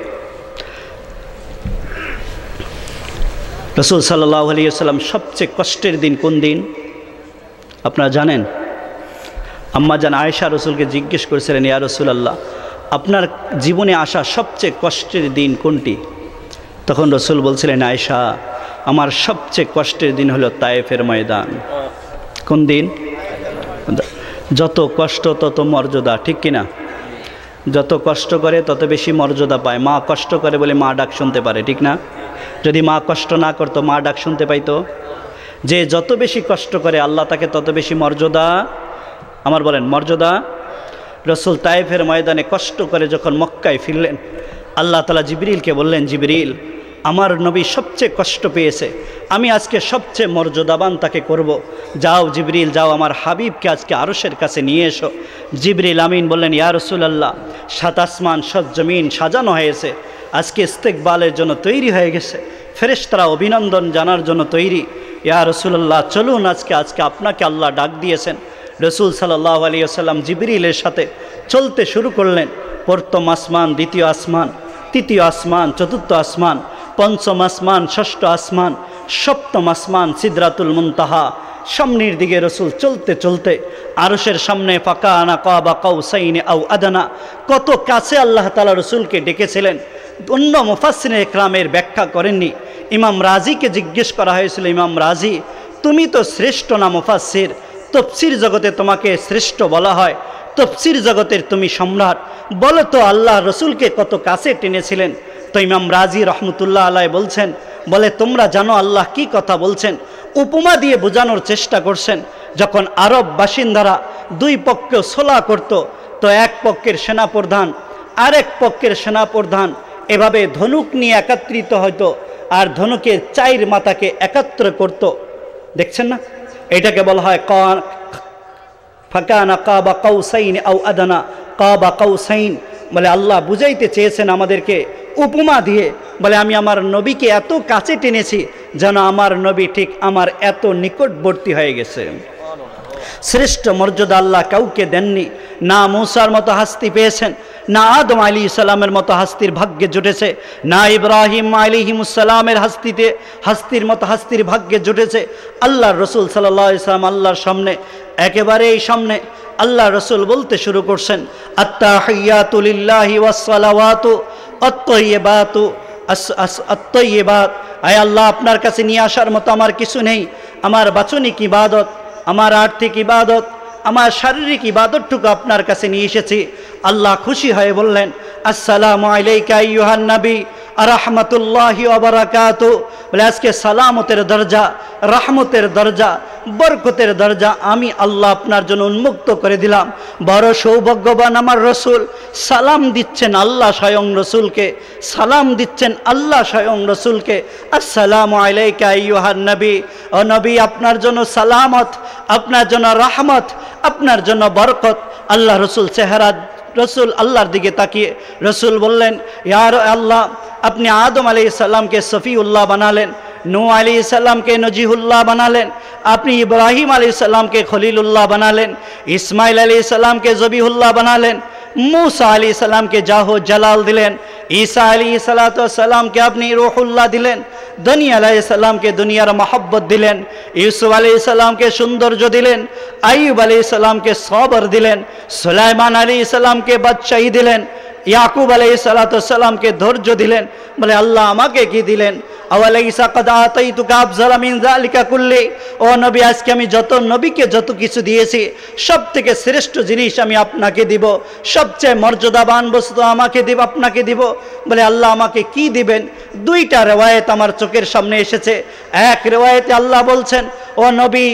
রসুল সাল্লাল্লাহু আলাইহি ওয়াসাল্লাম সবচেয়ে কষ্টের দিন কোন দিন আপনারা জানেন? আম্মা জান আয়েশা রসুলকে জিজ্ঞেস করেছিলেন, ইয়া রাসূলুল্লাহ, আপনার জীবনে আসা সবচেয়ে কষ্টের দিন কোনটি? তখন রসুল বলছিলেন, আয়েশা, আমার সবচেয়ে কষ্টের দিন হলো তায়েফের ময়দান। কোন দিন? যত কষ্ট তত মর্যাদা, ঠিক কিনা? যত কষ্ট করে তত বেশি মর্যাদা পায়। মা কষ্ট করে বলে মা ডাক শুনতে পারে, ঠিক না? যদি মা কষ্ট না করতো মা ডাক শুনতে পাইতো? যে যত বেশি কষ্ট করে আল্লাহ তাকে তত বেশি মর্যাদা, আমার বলেন মর্যাদা। রসুল তায়েফের ময়দানে কষ্ট করে যখন মক্কায় ফিরলেন, আল্লাহ তাআলা জিবরিলকে বললেন, জিবরিল, আমার নবী সবচেয়ে কষ্ট পেয়েছে, আমি আজকে সবচেয়ে মর্যাদাবান তাকে করব। যাও জিবরিল, যাও আমার হাবিবকে আজকে আরশের কাছে নিয়ে এসো। জিবরিল আমিন বললেন, ইয়া রাসূলুল্লাহ, সাত আসমান সাত জমিন সাজানো হয়েছে, আজকে ইস্তেকবালের জন্য তৈরি হয়ে গেছে, ফেরেশতারা অভিনন্দন জানার জন্য তৈরি। ইয়া রাসূলুল্লাহ, চলুন, আজকে আপনাকে আল্লাহ ডাক দিয়েছেন। রসুল সাল্লাল্লাহু আলাইহি ওয়াসাল্লাম জিবরিলের সাথে চলতে শুরু করলেন। প্রথম আসমান, দ্বিতীয় আসমান, তৃতীয় আসমান, চতুর্থ আসমান, পঞ্চম আসমান, ষষ্ঠ আসমান, সপ্তম আসমান সিদরাতুল মুনতাহা। সামনের দিকে রসুল চলতে চলতে আরশের সামনে ফাকানা কাবা কাউসাইনি আও আদনা, কত কাছে আল্লাহ তাআলা রসুলকে ডেকেছিলেন। অন্য মুফাসসিরে ইকরামের ব্যাখ্যা করেননি। ইমাম রাজিকে জিজ্ঞেস করা হয়েছিল, ইমাম রাজি, তুমি তো শ্রেষ্ঠ না মুফাসসির, তফসির জগতে তোমাকে শ্রেষ্ঠ বলা হয়, তফসির জগতের তুমি সম্রাট, বলো তো আল্লাহ রসুলকে কত কাছে টেনেছিলেন? তো ইমাম রাজি রহমতুল্লাহ আলাইহি বলছেন, বলে তোমরা জানো আল্লাহ কি কথা বলছেন? উপমা দিয়ে বোঝানোর চেষ্টা করছেন। যখন আরব বাসিন্দারা দুই পক্ষে সোলা করত, তো এক পক্ষের সেনাপ্রধান আরেক পক্ষের সেনাপ্রধান এভাবে ধনুক নিয়ে একত্রিত হতো আর ধনুকের চাইর মাথাকে একাত্র করত, দেখছেন না? এটাকে বলা হয় ফাকানা কাবা কাউসাইন আও আদনা, কাবা কাউসাইন, বলে আল্লাহ বুঝাইতে চেয়েছেন আমাদেরকে উপমা দিয়ে, বলে আমি আমার নবীকে এত কাছে টেনেছি যেন আমার নবী ঠিক আমার এত নিকটবর্তী হয়ে গেছে। শ্রেষ্ঠ মর্যাদা আল্লাহ কাউকে দেননি। না মূসার মতো হাস্তি পেয়েছেন, না আদম আলাইহিস সালামের মতো হাস্তির ভাগ্যে জুটেছে, না ইব্রাহিম আলাইহিস সালামের হাস্তির মতো হাস্তির ভাগ্যে জুটেছে। আল্লাহর রসুল সাল্লাল্লাহু আলাইহি ওয়াসাল্লাম আল্লাহর সামনে, একেবারেই সামনে আল্লাহ রসুল বলতে শুরু করছেন, আত্তাহিয়াতু লিল্লাহি ওয়াস সালাওয়াতু আত-তাইয়্যিবাতু আত-তাইয়্যিবাত। আয় আল্লাহ, আপনার কাছে নিয়ে আসার মতো আমার কিছু নেই। আমার বাচনিক ইবাদত, আমার আর্থিক ইবাদত, আমার শারীরিক ইবাদতটুকু আপনার কাছে নিয়ে এসেছি। আল্লাহ খুশি হয়ে বললেন, আসসালামু আলাইকা আইয়ুহান নবী রাহমাতুল্লাহি ওয়া বারাকাতুহু। বলে আজকে সালামতের দরজা, রহমতের দরজা, বরকতের দরজা আমি আল্লাহ আপনার জন্য উন্মুক্ত করে দিলাম। বড় সৌভাগ্যবান আমার রসুল, সালাম দিচ্ছেন আল্লাহ স্বয়ং রসুলকে, সালাম দিচ্ছেন আল্লাহ স্বয়ং রসুলকে। আসসালামু আলাইকা আইয়ুহান নবী, ও নবী আপনার জন্য সালামত, আপনার জন্য রহমত, আপনার জন্য বরকত। আল্লাহ রসুল চেহারা, রসুল আল্লাহর দিকে তাকিয়ে রসুল বললেন, ইয়া আল্লাহ, আপনি আদম আলাইহিস সালামকে সফিউল্লাহ বানালেন, নূহ আলাইহিস সালামকে নজিহুল্লাহ বানালেন, আপনি ইব্রাহিম আলাইহিস সালামকে খলিলুল্লাহ বানালেন, ইসমাইল আলাইহিস সালামকে জবিহুল্লাহ বানালেন, मूसा अलैहिस्सलाम के जाहो जलाल दिलेन, ईसा अलैहिस्सलाम के अपनी रूहुल्लाह दिलेन, दुनिया अलैहिस्सलाम के दुनियार मोहब्बत दिलेन, यूसुफ अलैहिस्सलाम के सौंदर्य दिलेन, आय्यूब अलैहिस्सलाम के सबर दिलेन, सुलाइमान अलैहिस्सलाम के बादशाही दिलेन, याकूब अलैहिस्सलाम के धैर्य दिलेन। बोले अल्लाह आमाके कि दिलेन? আওয়ালাইসা কাদ আতাইতুকা আফজালা মিন যালিকা কুল্লি। ও নবী, আজকে আমি যত নবীকে যত কিছু দিয়েছি সব থেকে শ্রেষ্ঠ জিনিস আমি আপনাকে দিব, সবচেয়ে মর্যাদাবান বস্তু আমাকে দিব, আপনাকে দিব। বলে আল্লাহ আমাকে কি দিবেন? দুইটা রিওয়ায়াত আমার চোখের সামনে এসেছে। এক রিওয়ায়াতে আল্লাহ বলছেন, ও নবী,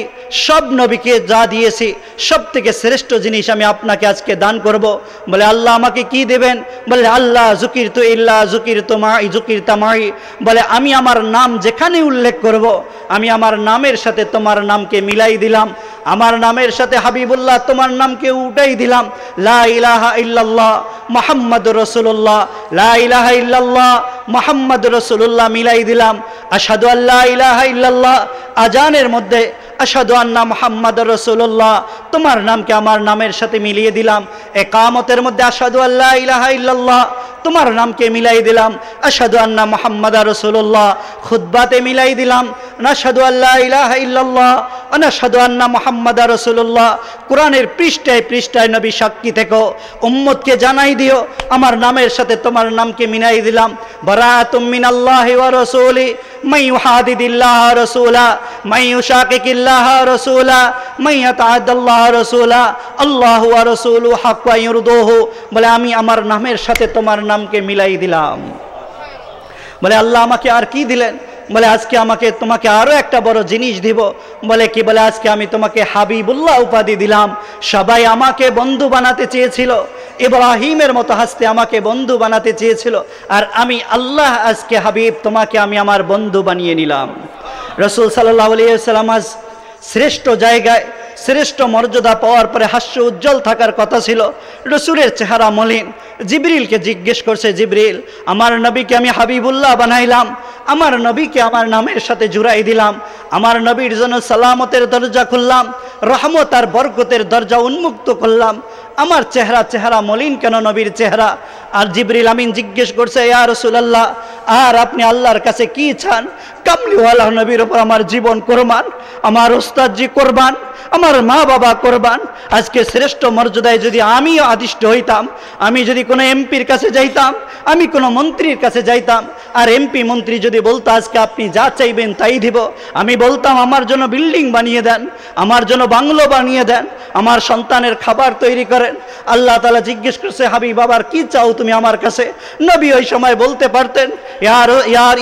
সব নবীকে যা দিয়েছি সব থেকে শ্রেষ্ঠ জিনিস আমি আপনাকে আজকে দান করব। বলে আল্লাহ আমাকে কি দেবেন? বলে আল্লাহ যুকিরতু ইল্লা যুকিরতু মাই যুকিরতা মাই। বলে আমি আমার নাম যেখানে উল্লেখ করব, আমি আমার নামের সাথে তোমার নামকে মিলাই দিলাম, আমার নামের সাথে হাবিবুল্লাহ তোমার নামকে উঠাই দিলাম। লা ইলাহা ইল্লাল্লাহ মুহাম্মাদুর রাসূলুল্লাহ, লা ইলাহা ইল্লাল্লাহ মুহাম্মাদুর রাসূলুল্লাহ মিলাই দিলাম। আশহাদু আল্লা ইলাহা ইল্লাল্লাহ, আজানের মধ্যে আশহাদু আন্না মুহাম্মাদুর রাসূলুল্লাহ তোমার নামকে আমার নামের সাথে মিলিয়ে দিলাম। ইকামতের মধ্যে আশহাদু আল্লা ইলাহা ইল্লাল্লাহ তোমার নামকে মিলাই দিলাম, আশহাদু আন্না মুহাম্মাদুর রাসূলুল্লাহ। খুতবাতে মিলাই দিলাম, আশহাদু আল্লা ইলাহা ইল্লাল্লাহ আশহাদু আন্না মুহাম্মাদুর রাসূলুল্লাহ। কোরআনের পৃষ্ঠায় পৃষ্ঠায় নবী সাক্ষী থেকো, উম্মতকে জানাই দিও আমার নামের সাথে তোমার নামকে মিলাই দিলাম। বারাআতুম মিনাল্লাহি ওয়া রাসূলি মান ইউহাদিদিল্লাহ রাসূলা মান ইউশাকিকিল্লাহ রাসূলা মান ইয়াতাআদ্দাল্লাহ রাসূলা আল্লাহু ওয়া রাসূলুহু হাক্কা ইউরদুহু। বলে আমি আমার নামের সাথে তোমার নামকে মিলাই দিলাম। বলে আল্লাহ আমাকে আর কি দিলেন? বলে আজকে আমাকে তোমাকে আরো একটা বড় জিনিস দিব। বলে কি? বলে আজকে আমি তোমাকে হাবিবুল্লাহ উপাধি দিলাম। সবাই আমাকে বন্ধু বানাতে চেয়েছিল, ইব্রাহিমের মতো হাসতে আমাকে বন্ধু বানাতে চেয়েছিল, আর আমি আল্লাহ আজকে হাবিব তোমাকে আমি আমার বন্ধু বানিয়ে নিলাম। রাসূল সাল্লাল্লাহু আলাইহি ওয়াসাল্লাম আজ শ্রেষ্ঠ জায়গায় শ্রেষ্ঠ মর্যাদা পাওয়ার পরে হাস্য উজ্জ্বল থাকার কথা ছিল, রসুলের চেহারা মলিন। জিবরিলকে জিজ্ঞেস করছে, জিবরিল, আমার নবীকে আমি হাবিবুল্লাহ বানাইলাম, আমার নবীকে আমার নামের সাথে জুড়াই দিলাম, আমার নবীর জন্য সালামতের দরজা খুললাম, রহমত আর বরকতের দরজা উন্মুক্ত করলাম, আমার চেহারা মলিন কেন নবীর চেহারা? আর জিবরিল আমিন জিজ্ঞেস করছে, ইয়া রাসূলুল্লাহ, আর আপনি আল্লাহর কাছে কি চান? কামলিওয়ালা নবীর উপর আমার জীবন কোরবান, আমার উস্তাদজি কোরবান, আমার মা বাবা কোরবান। আজকে শ্রেষ্ঠ মর্যাদায় যদি আমিও আদিষ্ট হইতাম, আমি যদি কোনো এমপির কাছে যাইতাম, আমি কোনো মন্ত্রীর কাছে যাইতাম, আর এমপি মন্ত্রী যদি বলতো আজকে আপনি যা চাইবেন তাই দিব, আমি বলতাম আমার জন্য বিল্ডিং বানিয়ে দেন, আমার জন্য বাংলো বানিয়ে দেন, আমার সন্তানের খাবার তৈরি করেন। আল্লাহ তাআলা জিজ্ঞেস করছে, হাবিব বাবার কি চাও তুমি আমার কাছে? নবী ওই সময় বলতে পারতেন,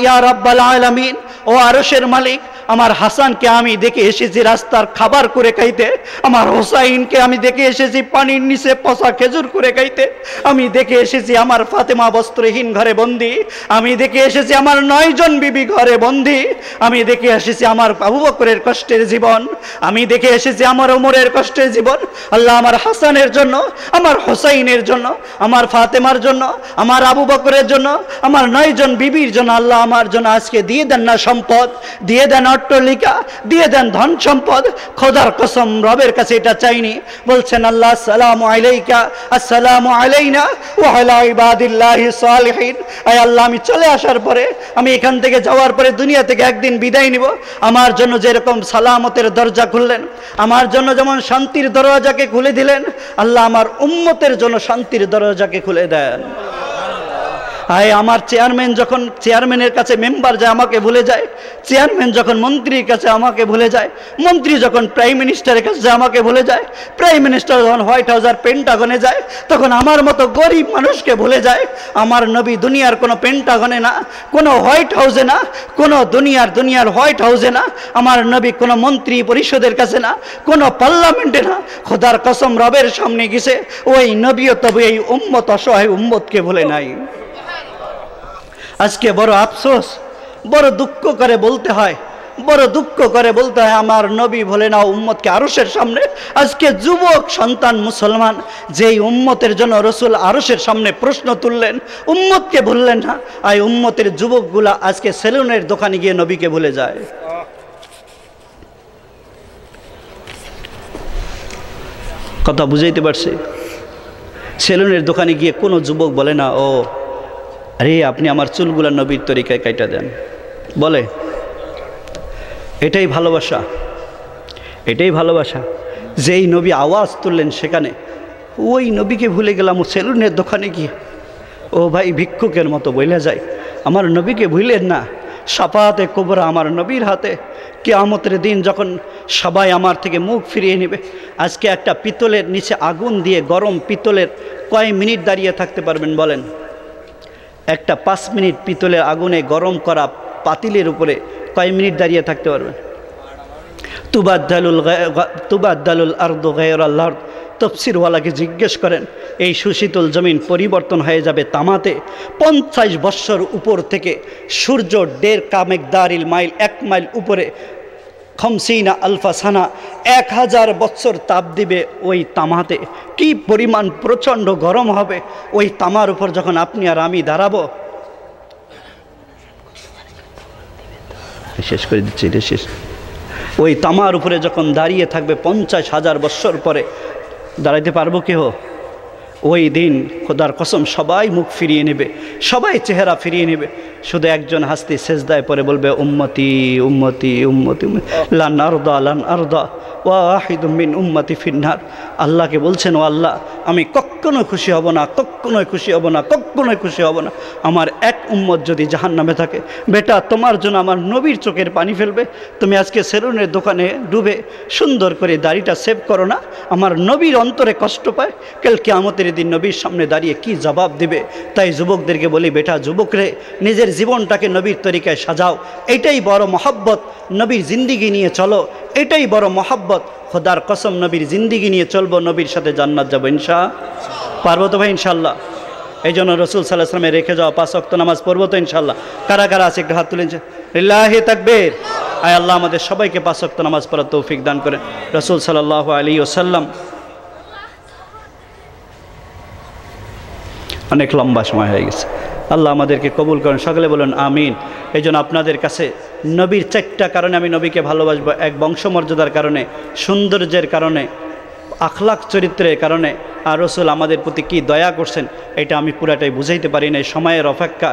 ইয়া রাব্বাল আলামিন, ও আরশের মালিক, আমার হাসানকে আমি দেখে এসেছি রাস্তার খাবার করে খাইতে, আমার হোসাইনকে আমি দেখে এসেছি পানির নিচে পচা খেজুর করে খাইতে, আমি দেখে এসেছি আমার ফাতেমা বস্ত্রহীন ঘরে বন্দি, আমি দেখে এসেছি আমার 9 জন বিবি ঘরে বন্দি, আমি দেখে এসেছি আমার আবু বকরের কষ্টের জীবন, আমি দেখে এসেছি আমার ওমরের কষ্টের জীবন। আল্লাহ আমার হাসানের জন্য, আমার হোসাইনের জন্য, আমার ফাতেমার জন্য, আমার আবু বকরের জন্য, আমার 9 জন বিবির জন্য আল্লাহ আমার জন্য আজকে দিয়ে দেন না সম্পদ, দিয়ে দেন অট্টালিকা, দিয়ে দেন ধন সম্পদ। খোদার কসম রবের কাছে এটা চাইনি। বলছেন আল্লাহ আসসালামু আলাইকা আসসালামু আলাইনা ওয়া আলা ইবাদিল্লাহিস সালিহিন। আয় আল্লাহ, আমি চলে আসার পরে, আমি এখান থেকে যাওয়ার পরে দুনিয়া থেকে একদিন বিদায় নিব, আমার জন্য যেরকম সালামতের দরজা খুললেন, আমার জন্য যেমন শান্তির দরজাকে খুলে দিলেন, আল্লাহ আমার উম্মতের জন্য শান্তির দরজাকে খুলে দেন। আয় আমার চেয়ারম্যান যখন চেয়ারম্যানের কাছে মেম্বার যায় আমাকে ভুলে যায়, চেয়ারম্যান যখন মন্ত্রীর কাছে আমাকে ভুলে যায়, মন্ত্রী যখন প্রাইম মিনিস্টারের কাছে আমাকে ভুলে যায়, প্রাইম মিনিস্টার যখন হোয়াইট হাউস আর পেন্টাগনে যায় তখন আমার মতো গরিব মানুষকে ভুলে যায়। আমার নবী দুনিয়ার কোনো পেন্টাগনে না, কোনো হোয়াইট হাউসে না, কোনো দুনিয়ার হোয়াইট হাউসে না, আমার নবী কোনো মন্ত্রী পরিষদের কাছে না, কোনো পার্লামেন্টে না, খোদার কসম রবের সামনে গেছে ওই নবীও তবে এই উম্মত অসহায় উম্মতকে ভুলে নাই। আজকে বড় আফসোস, বড় দুঃখ করে বলতে হয়, বড় দুঃখ করে বলতে হয় আমার নবী ভুলে না উম্মতকে আরশের সামনে। আজকে যুবক সন্তান মুসলমান যেই উম্মতের জন্য রসুল আরশের সামনে প্রশ্ন তুললেন, উম্মতকে ভুললেন না। আর উম্মতের যুবকগুলা আজকে সেলুনের দোকানে গিয়ে নবীকে ভুলে যায়। কথা বুঝাইতে পারছি? সেলুনের দোকানে গিয়ে কোনো যুবক বলে না, ও আরে আপনি আমার চুলগুলা নবীর তরিকায় কাইটা দেন, বলে? এটাই ভালোবাসা, এটাই ভালোবাসা। যেই নবী আওয়াজ তুললেন সেখানে ওই নবীকে ভুলে গেলাম সেলুনের দোকানে গিয়ে। ও ভাই, ভিক্ষুকের মতো বইলে যায়, আমার নবীকে ভুলেন না। শাফাতে কুবরা আমার নবীর হাতে। কিয়ামতের দিন যখন সবাই আমার থেকে মুখ ফিরিয়ে নেবে, আজকে একটা পিতলের নিচে আগুন দিয়ে, গরম পিতলের কয় মিনিট দাঁড়িয়ে থাকতে পারবেন বলেন? একটা 5 মিনিট পিতলের আগুনে গরম করা পাতিলের উপরে কয় মিনিট দাঁড়িয়ে থাকতে পারবেন? তুবাদ্দালুল আরদু গায়রাল আরদ। তফসিরওয়ালাকে জিজ্ঞেস করেন, এই সুশীতল জমিন পরিবর্তন হয়ে যাবে তামাতে। 50 বৎসর উপর থেকে সূর্য 1.5 কামেকদারিল মাইল, 1 মাইল উপরে, 50 আলফা সানা, 1000 বৎসর তাপ দিবে ওই তামাতে। কি পরিমাণ প্রচণ্ড গরম হবে ওই তামার উপর যখন আপনি আর আমি দাঁড়াবো। শেষ করে দিচ্ছি, শেষ। ওই তামার উপরে যখন দাঁড়িয়ে থাকবে 50,000 বৎসর পরে, দাঁড়াইতে পারবো কেহ? ওই দিন খোদার কসম সবাই মুখ ফিরিয়ে নেবে, সবাই চেহারা ফিরিয়ে নেবে, শুধু একজন হাসতে সেজদায় পরে বলবে উম্মতি উম্মতি উম্মতি লান আরদা লান আরদা ওয়াহিদুম মিন উম্মতি ফিন্নার। আল্লাহকে বলছেন, ও আল্লাহ, আমি কখনো খুশি হব না, কখনোই খুশি হব না, কখনোই খুশি হব না আমার এক উম্মত যদি জাহান্নামে থাকে। বেটা, তোমার জন্য আমার নবীর চোখের পানি ফেলবে। তুমি আজকে সেলুনের দোকানে ডুবে সুন্দর করে দাড়িটা সেভ করো না, আমার নবীর অন্তরে কষ্ট পায়। কাল কিয়ামতের দিন নবীর সামনে দাঁড়িয়ে কি জবাব দিবে? তাই যুবকদেরকে বলি, বেটা যুবকরে, নিজের জীবনটাকে নবীর তরিকায় সাজাও। এটাই বড় মহব্বত। নবীর জিন্দিগি নিয়ে চলো, এটাই বড় মহব্বত। খোদার কসম নবীর জিন্দিগি নিয়ে চলবো, নবীর সাথে জান্নাত যাবো পারবো তো ভাই ইনশাল্লাহ? এই জন্য রসুল সাল্লাল্লাহু আলাইহি ওয়াসাল্লামে রেখে যাওয়া 5 ওয়াক্ত নামাজ পড়বো তো ইনশাল্লাহ? কারা কারা আছে একটু হাত তুলেন। লিল্লাহি তাকবীর। আয় আল্লাহ আমাদের সবাইকে 5 ওয়াক্ত নামাজ পড়ার তৌফিক দান করেন। রসুল সাল্লাল্লাহু আলাইহি ওয়াসাল্লাম অনেক লম্বা সময় হয়ে গেছে, আল্লাহ আমাদেরকে কবুল করেন, সকলে বলুন আমিন। এই জন্য আপনাদের কাছে নবীর 4টা কারণে আমি নবীকে ভালোবাসবো। 1, বংশমর্যাদার কারণে, সৌন্দর্যের কারণে, আখলাক চরিত্রের কারণে, আর রসুল আমাদের প্রতি কি দয়া করছেন এটা আমি পুরাটাই বুঝাইতে পারি না, সময়ের অপেক্ষা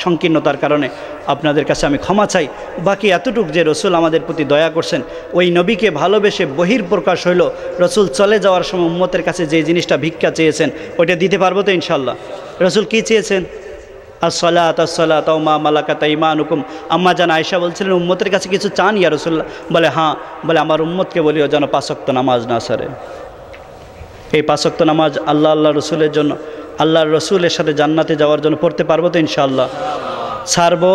সংকীর্ণতার কারণে আপনাদের কাছে আমি ক্ষমা চাই। বাকি এতটুক যে রসুল আমাদের প্রতি দয়া করছেন, ওই নবীকে ভালোবেসে বহির্প্রকাশ হইল। রসুল চলে যাওয়ার সময় উম্মতের কাছে যে জিনিসটা ভিক্ষা চেয়েছেন ওইটা দিতে পারবো তো ইনশাল্লাহ? রসুল কি চেয়েছেন? আসসালাত আসসালাত ওয়া মা মালাকাত আইমানুকুম। আম্মা জান আয়েশা বলছিলেন, উম্মতের কাছে কিছু চান ইয়া রাসূলুল্লাহ? বলে হ্যাঁ। বলে আমার উম্মতকে বলিও যেন 5 ওয়াক্ত নামাজ না ছাড়ে। এই 5 ওয়াক্ত নামাজ আল্লাহ রসুলের জন্য, আল্লাহর রসুলের সাথে জান্নাতে যাওয়ার জন্য পড়তে পারবো তো ইনশাআল্লাহ? ছাড়বো?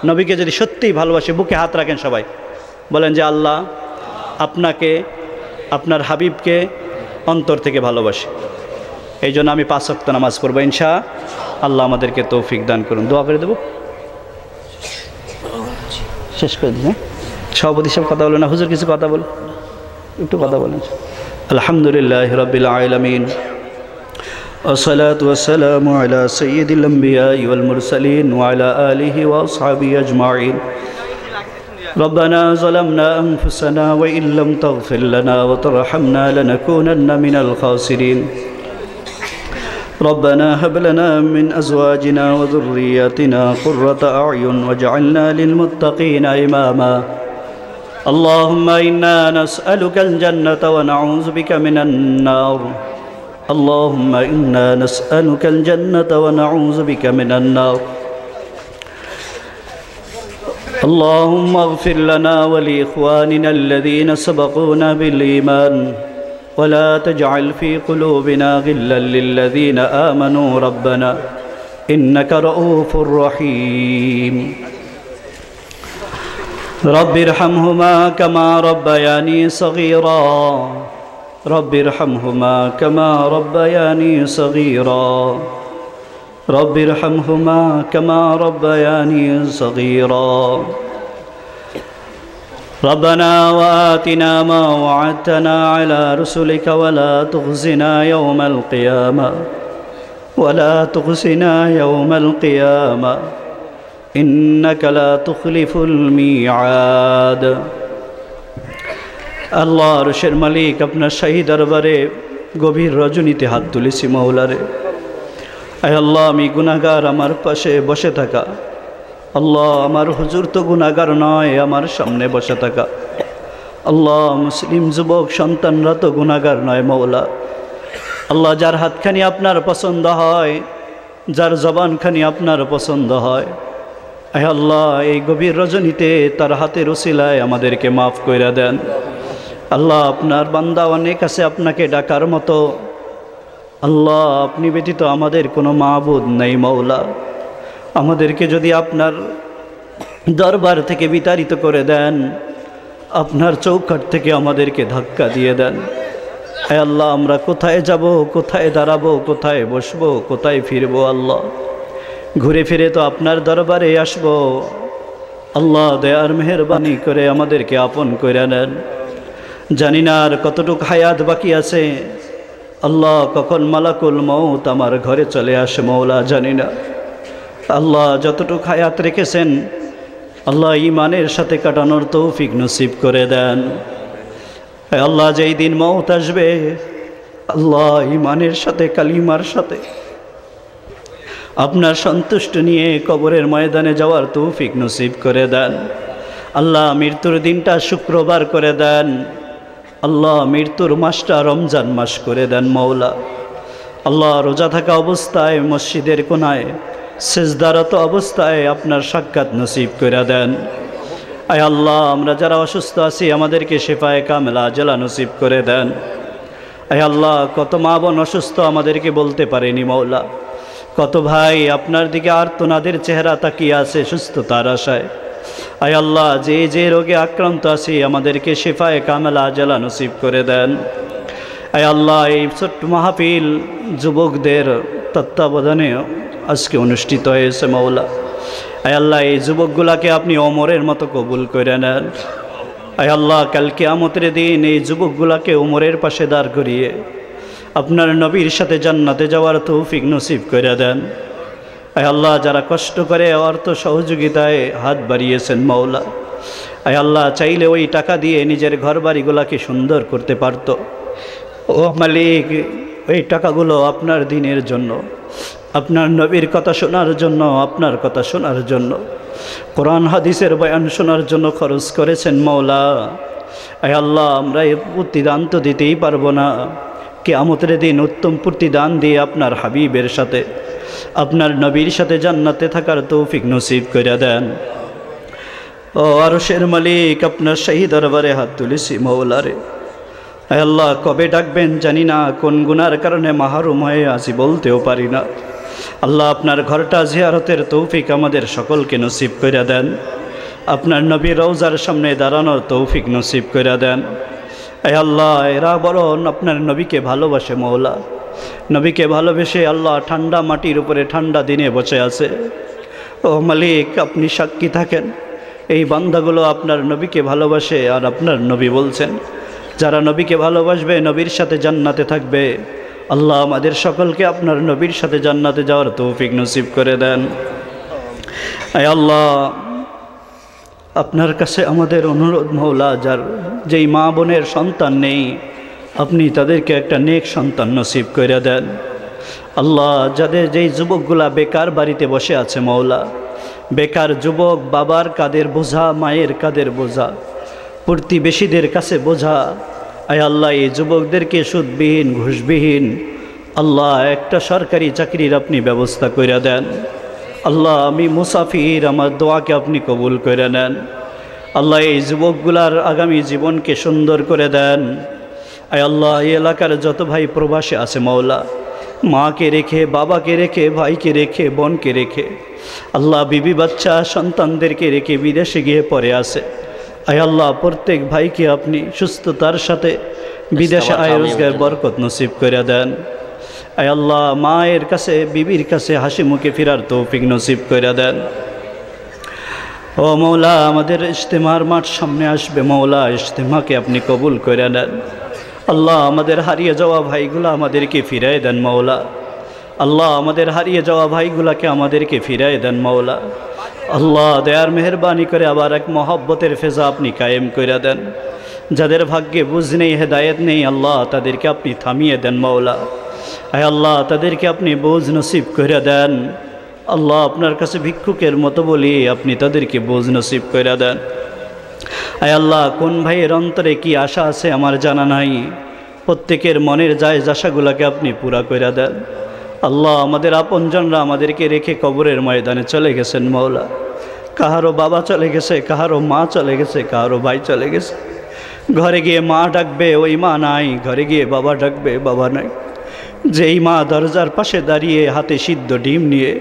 নবীকে যদি সত্যিই ভালোবাসি, বুকে হাত রাখেন সবাই, বলেন যে আল্লাহ আপনাকে, আপনার হাবিবকে অন্তর থেকে ভালোবাসি। এই জন্য আমি 5 ওয়াক্ত নামাজ পড়বো ইনশা আল্লাহ। আমাদেরকে তৌফিক দান করুন। দোয়া করে দেবো, শেষ করে দিন। সভাপতি সাহেব কথা বলো না, হুজুর কিছু কথা বল, একটু কথা বলেন। আলহামদুলিল্লাহ রাব্বিল আলামিন, والصلاة والسلام على سيد الأنبياء والمرسلين وعلى آله وأصحابه أجمعين. ربنا ظلمنا أنفسنا وإن لم تغفر لنا وترحمنا لنكونن من الخاسرين. ربنا هب لنا من أزواجنا وذرياتنا قرة أعين واجعلنا للمتقين إماما. اللهم إنا نسألك الجنة ونعوذ بك من النار. اللهم إنا نسألك الجنة ونعوذ بك من النار. اللهم اغفر لنا ولإخواننا الذين سبقونا بالإيمان ولا تجعل في قلوبنا غلا للذين آمنوا ربنا إنك رؤوف رحيم. رب ارحمهما كما ربياني صغيرا. رب ارحمهما كما ربياني صغيرا. رب ارحمهما كما ربياني صغيرا. ربنا وآتنا ما وعدتنا على رسلك ولا تخزنا يوم القيامة ولا تخزنا يوم القيامة إنك لا تخلف الميعاد. আল্লাহ আরশের মালিক, আপনার শাহী দরবারে গভীর রজনীতে হাত তুলেছি মওলারে। আয় আল্লাহ, আমি গুনাহগার, আমার পাশে বসে থাকা আল্লাহ, আমার হুজুর তো গুনাহগার নয়, আমার সামনে বসে থাকা আল্লাহ মুসলিম যুবক সন্তানরা তো গুনাহগার নয় মওলা। আল্লাহ, যার হাতখানি আপনার পছন্দ হয়, যার জবানখানি আপনার পছন্দ হয়, আয় আল্লাহ এই গভীর রজনীতে তার হাতের উসিলায় আমাদেরকে মাফ কইরা দেন। আল্লাহ, আপনার বান্দা অনেক আছে আপনাকে ডাকার মতো। আল্লাহ, আপনি ব্যতীত আমাদের কোনো মাবুদ নেই মওলা। আমাদেরকে যদি আপনার দরবার থেকে বিতাড়িত করে দেন, আপনার চৌকাঠ থেকে আমাদেরকে ধাক্কা দিয়ে দেন, হে আল্লাহ আমরা কোথায় যাব, কোথায় দাঁড়াবো, কোথায় বসবো, কোথায় ফিরবো? আল্লাহ, ঘুরে ফিরে তো আপনার দরবারে আসবো। আল্লাহ, দয়ার মেহেরবানি করে আমাদেরকে আপন করে নেন। জানি না আর কতটুকু হায়াত বাকি আছে। আল্লাহ, কখন মালাকুল মউত আমার ঘরে চলে আসে মওলা জানি না। আল্লাহ, যতটুকু হায়াত রেখেছেন আল্লাহ ঈমানের সাথে কাটানোর তৌফিক নসিব করে দেন। আল্লাহ, যেই দিন মউত আসবে আল্লাহ ঈমানের সাথে, কালিমার সাথে আপনার সন্তুষ্ট নিয়ে কবরের ময়দানে যাওয়ার তৌফিক নসিব করে দেন। আল্লাহ, মৃত্যুর দিনটা শুক্রবার করে দেন। আল্লাহ, মৃত্যুর মাসটা রমজান মাস করে দেন মওলা। আল্লাহ, রোজা থাকা অবস্থায় মসজিদের কোনায় সেজদারত অবস্থায় আপনার সাক্ষাৎ নসিব করে দেন। আয় আল্লাহ, আমরা যারা অসুস্থ আছি আমাদেরকে শেফায়ে কামেলা আজলা নসিব করে দেন। আয় আল্লাহ, কত মা বোন অসুস্থ আমাদেরকে বলতে পারেনি মওলা। কত ভাই আপনার দিকে আর্তনাদের চেহারা তাকিয়ে আছে সুস্থতার আশায়। আয় আল্লাহ, যে যে রোগে আক্রান্ত আছি আমাদেরকে শেফায়ে কামেলা আজলা নসিব করে দেন। আয় আল্লাহ, এই ছোট্ট মাহফিল যুবকদের তত্ত্বাবধানে আজকে অনুষ্ঠিত হয়েছে মওলা। আয় আল্লাহ, এই যুবকগুলাকে আপনি ওমরের মতো কবুল করে নেন। আয় আল্লাহ, কাল কিয়ামতের দিন এই যুবকগুলাকে ওমরের পাশে দাঁড় করিয়ে আপনার নবীর সাথে জান্নাতে যাওয়ার তৌফিক নসিব করে দেন। আয় আল্লাহ, যারা কষ্ট করে অর্থ সহযোগিতায় হাত বাড়িয়েছেন মওলা, আয় আল্লাহ চাইলে ওই টাকা দিয়ে নিজের ঘর বাড়িগুলাকে সুন্দর করতে পারত। ও মালিক, ওই টাকাগুলো আপনার দিনের জন্য, আপনার নবীর কথা শোনার জন্য, আপনার কথা শোনার জন্য, কোরআন হাদিসের বয়ান শোনার জন্য খরচ করেছেন মওলা। আয় আল্লাহ, আমরা এই প্রতিদান তো দিতেই পারবো না। কিয়ামতের দিন উত্তম প্রতিদান দিয়ে আপনার হাবিবের সাথে, আপনার নবীর সাথে জান্নাতে থাকার তৌফিক নসিব করে দেন। ও আরশের মালিক, আপনার শাহী দরবারে হাত তুলেছি মওলারে। আয় আল্লাহ, কবে ডাকবেন জানি না, কোন গুনার কারণে মাহরুম হয়ে আছি বলতেও পারি না। আল্লাহ আপনার ঘরটা জিয়ারতের তৌফিক আমাদের সকলকে নসিব করে দেন। আপনার নবী রওজার সামনে দাঁড়ানোর তৌফিক নসিব করে দেন। এ আল্লাহ, এরা বরং আপনার নবীকে ভালোবাসে মওলা, নবীকে ভালোবেসে আল্লাহ ঠান্ডা মাটির উপরে ঠান্ডা দিনে বসে আছে। ও মালিক, আপনি সাক্ষী থাকেন, এই বান্দাগুলো আপনার নবীকে ভালোবাসে। আর আপনার নবী বলছেন, যারা নবীকে ভালোবাসবে নবীর সাথে জান্নাতে থাকবে। আল্লাহ আমাদের সকলকে আপনার নবীর সাথে জান্নাতে যাওয়ার তৌফিক নসিব করে দেন। আয় আল্লাহ, আপনার কাছে আমাদের অনুরোধ মওলা, যেই মা বোনের সন্তান নেই, আপনি তাদেরকে একটা নেক সন্তান নসিব করে দেন। আল্লাহ, যাদের যেই যুবকগুলা বেকার বাড়িতে বসে আছে মওলা, বেকার যুবক, বাবার কাঁধের বোঝা, মায়ের কাঁধের বোঝা, প্রতিবেশীদের কাছে বোঝা। আয় আল্লাহ, এই যুবকদেরকে সুদবিহীন, ঘুষবিহীন আল্লাহ একটা সরকারি চাকরির আপনি ব্যবস্থা করে দেন। আল্লাহ, আমি মুসাফির, আমার দোয়াকে আপনি কবুল করে নেন। আল্লাহ, এই যুবকগুলার আগামী জীবনকে সুন্দর করে দেন। আয় আল্লাহ, এই এলাকার যত ভাই প্রবাসে আছে মওলা, মাকে রেখে, বাবাকে রেখে, ভাইকে রেখে, বোনকে রেখে, আল্লাহ বিবি বাচ্চা সন্তানদেরকে রেখে বিদেশে গিয়ে পড়ে আছে। আয় আল্লাহ, প্রত্যেক ভাইকে আপনি সুস্থতার সাথে বিদেশে আয় রোজগার বরকত নসিব করে দেন। আয় আল্লাহ, মায়ের কাছে, বিবির কাছে হাসি মুখে ফেরার তৌফিক নসিব করে দেন। ও মওলা, আমাদের ইজতেমার মাঠ সামনে আসবে মওলা, ইজতেমাকে আপনি কবুল করে নেন। আল্লাহ, আমাদের হারিয়ে যাওয়া ভাইগুলা আমাদেরকে ফিরাই দেন মওলা। আল্লাহ, আমাদের হারিয়ে যাওয়া ভাইগুলাকে আমাদেরকে ফিরাই দেন মওলা। আল্লাহ, দয়ার মেহরবানি করে আবার এক মহব্বতের ফেজা আপনি কায়েম করে দেন। যাদের ভাগ্যে বুঝ নেই, হেদায়েত নেই, আল্লাহ তাদেরকে আপনি থামিয়ে দেন মওলা। আয় আল্লাহ, তাদেরকে আপনি বোঝ নসিব করে দেন। আল্লাহ, আপনার কাছে ভিক্ষুকের মতো বলি, আপনি তাদেরকে বোঝ নসিব করে দেন। আয় আল্লাহ, কোন ভাইয়ের অন্তরে কি আশা আছে আমার জানা নাই, প্রত্যেকের মনের জায়েজ আশাগুলোকে আপনি পুরা করে দেন। আল্লাহ, আমাদের আপনজনরা আমাদেরকে রেখে কবরের ময়দানে চলে গেছেন মওলা। কাহারও বাবা চলে গেছে, কাহারও মা চলে গেছে, কাহারও ভাই চলে গেছে। ঘরে গিয়ে মা ডাকবে, ওই মা নাই। ঘরে গিয়ে বাবা ডাকবে, বাবা নাই। যেই মা দরজার পাশে দাঁড়িয়ে হাতে সিদ্ধ ডিম নিয়ে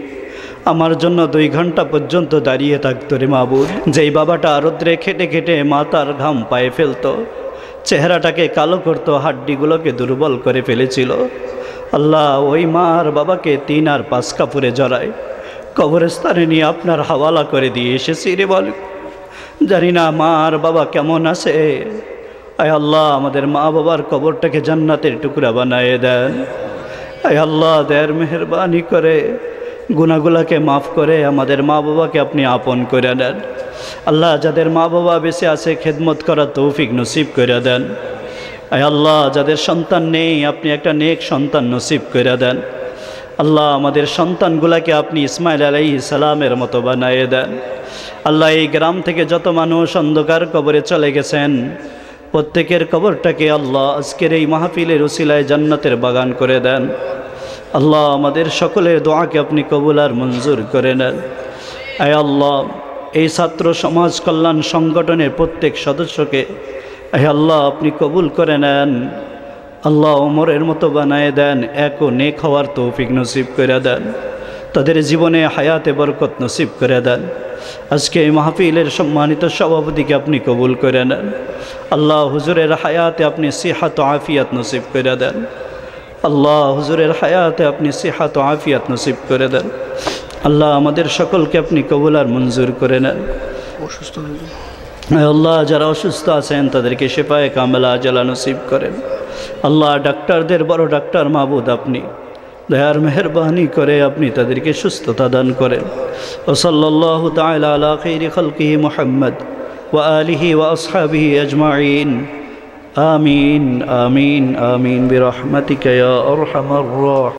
আমার জন্য 2 ঘন্টা পর্যন্ত দাঁড়িয়ে থাকতো রে মাবুদ। যেই বাবাটা রৌদ্রে খেটে খেটে মাথার ঘাম পায়ে ফেলতো, চেহারাটাকে কালো করতো, হাড্ডিগুলোকে দুর্বল করে ফেলেছিল। আল্লাহ, ওই মা আর বাবাকে 3 আর 5 কাপড়ে জড়ায় কবরস্থানে নিয়ে আপনার হাওয়ালা করে দিয়ে এসেছি রে বল। জানি না মা আর বাবা কেমন আছে। আয় আল্লাহ, আমাদের মা বাবার কবরটাকে জান্নাতের টুকরা বানায় দেন। আয় আল্লাহ, দয়ার মেহরবানি করে গুনাহগুলোকে মাফ করে আমাদের মা বাবাকে আপনি আপন করে নেন। আল্লাহ, যাদের মা বাবা বেঁচে আছে খেদমত করার তৌফিক নসিব করে দেন। আয় আল্লাহ, যাদের সন্তান নেই, আপনি একটা নেক সন্তান নসিব করে দেন। আল্লাহ, আমাদের সন্তানগুলোকে আপনি ইসমাইল আলাইহিস সালামের মতো বানিয়ে দেন। আল্লাহ, এই গ্রাম থেকে যত মানুষ অন্ধকার কবরে চলে গেছেন, প্রত্যেকের কবরটাকে আল্লাহ আজকের এই মাহফিলের উসিলায় জান্নাতের বাগান করে দেন। আল্লাহ, আমাদের সকলের দোয়াকে আপনি কবুল আর মঞ্জুর করে নেন। আয় আল্লাহ, এই ছাত্র সমাজ কল্যাণ সংগঠনের প্রত্যেক সদস্যকে আয় আল্লাহ আপনি কবুল করে নেন। আল্লাহ, ওমরের মতো বানায় দেন, এক ও নেক হওয়ার তৌফিক নসিব করে দেন। তাদের জীবনে হায়াতে বরকত নসিব করে দেন। আজকে এই মাহফিলের সম্মানিত সভাপতিকে আপনি কবুল করে নেন। আল্লাহ, হুজুরের হায়াতে আপনি সিহাত ও আফিয়াত নসিব করে দেন। আল্লাহ, হুজুরের হায়াতে আপনি সিহাত ও আফিয়াত নসিব করে দেন। আল্লাহ, আমাদের সকলকে আপনি কবুল আর মঞ্জুর করে নেন। অসুস্থ আল্লাহ, যারা অসুস্থ আছেন তাদেরকে শেফায়ে কামেলা আজলা নসিব করেন। আল্লাহ, ডাক্তারদের বড় ডাক্তার মাবুদ আপনি, দয়ার মেহরবানি করে আপনি তাদেরকে সুস্থতা দান করেন। ও সাল্লাল্লাহু তাআলা আলা খাইরি খালকিহি মুহাম্মদ ওয়া আলিহি ওয়া আসহাবিহি আজমাইন। আমিন আমিন আমিন বিরহমাতিকা ইয়া আরহামার রাহিমিন।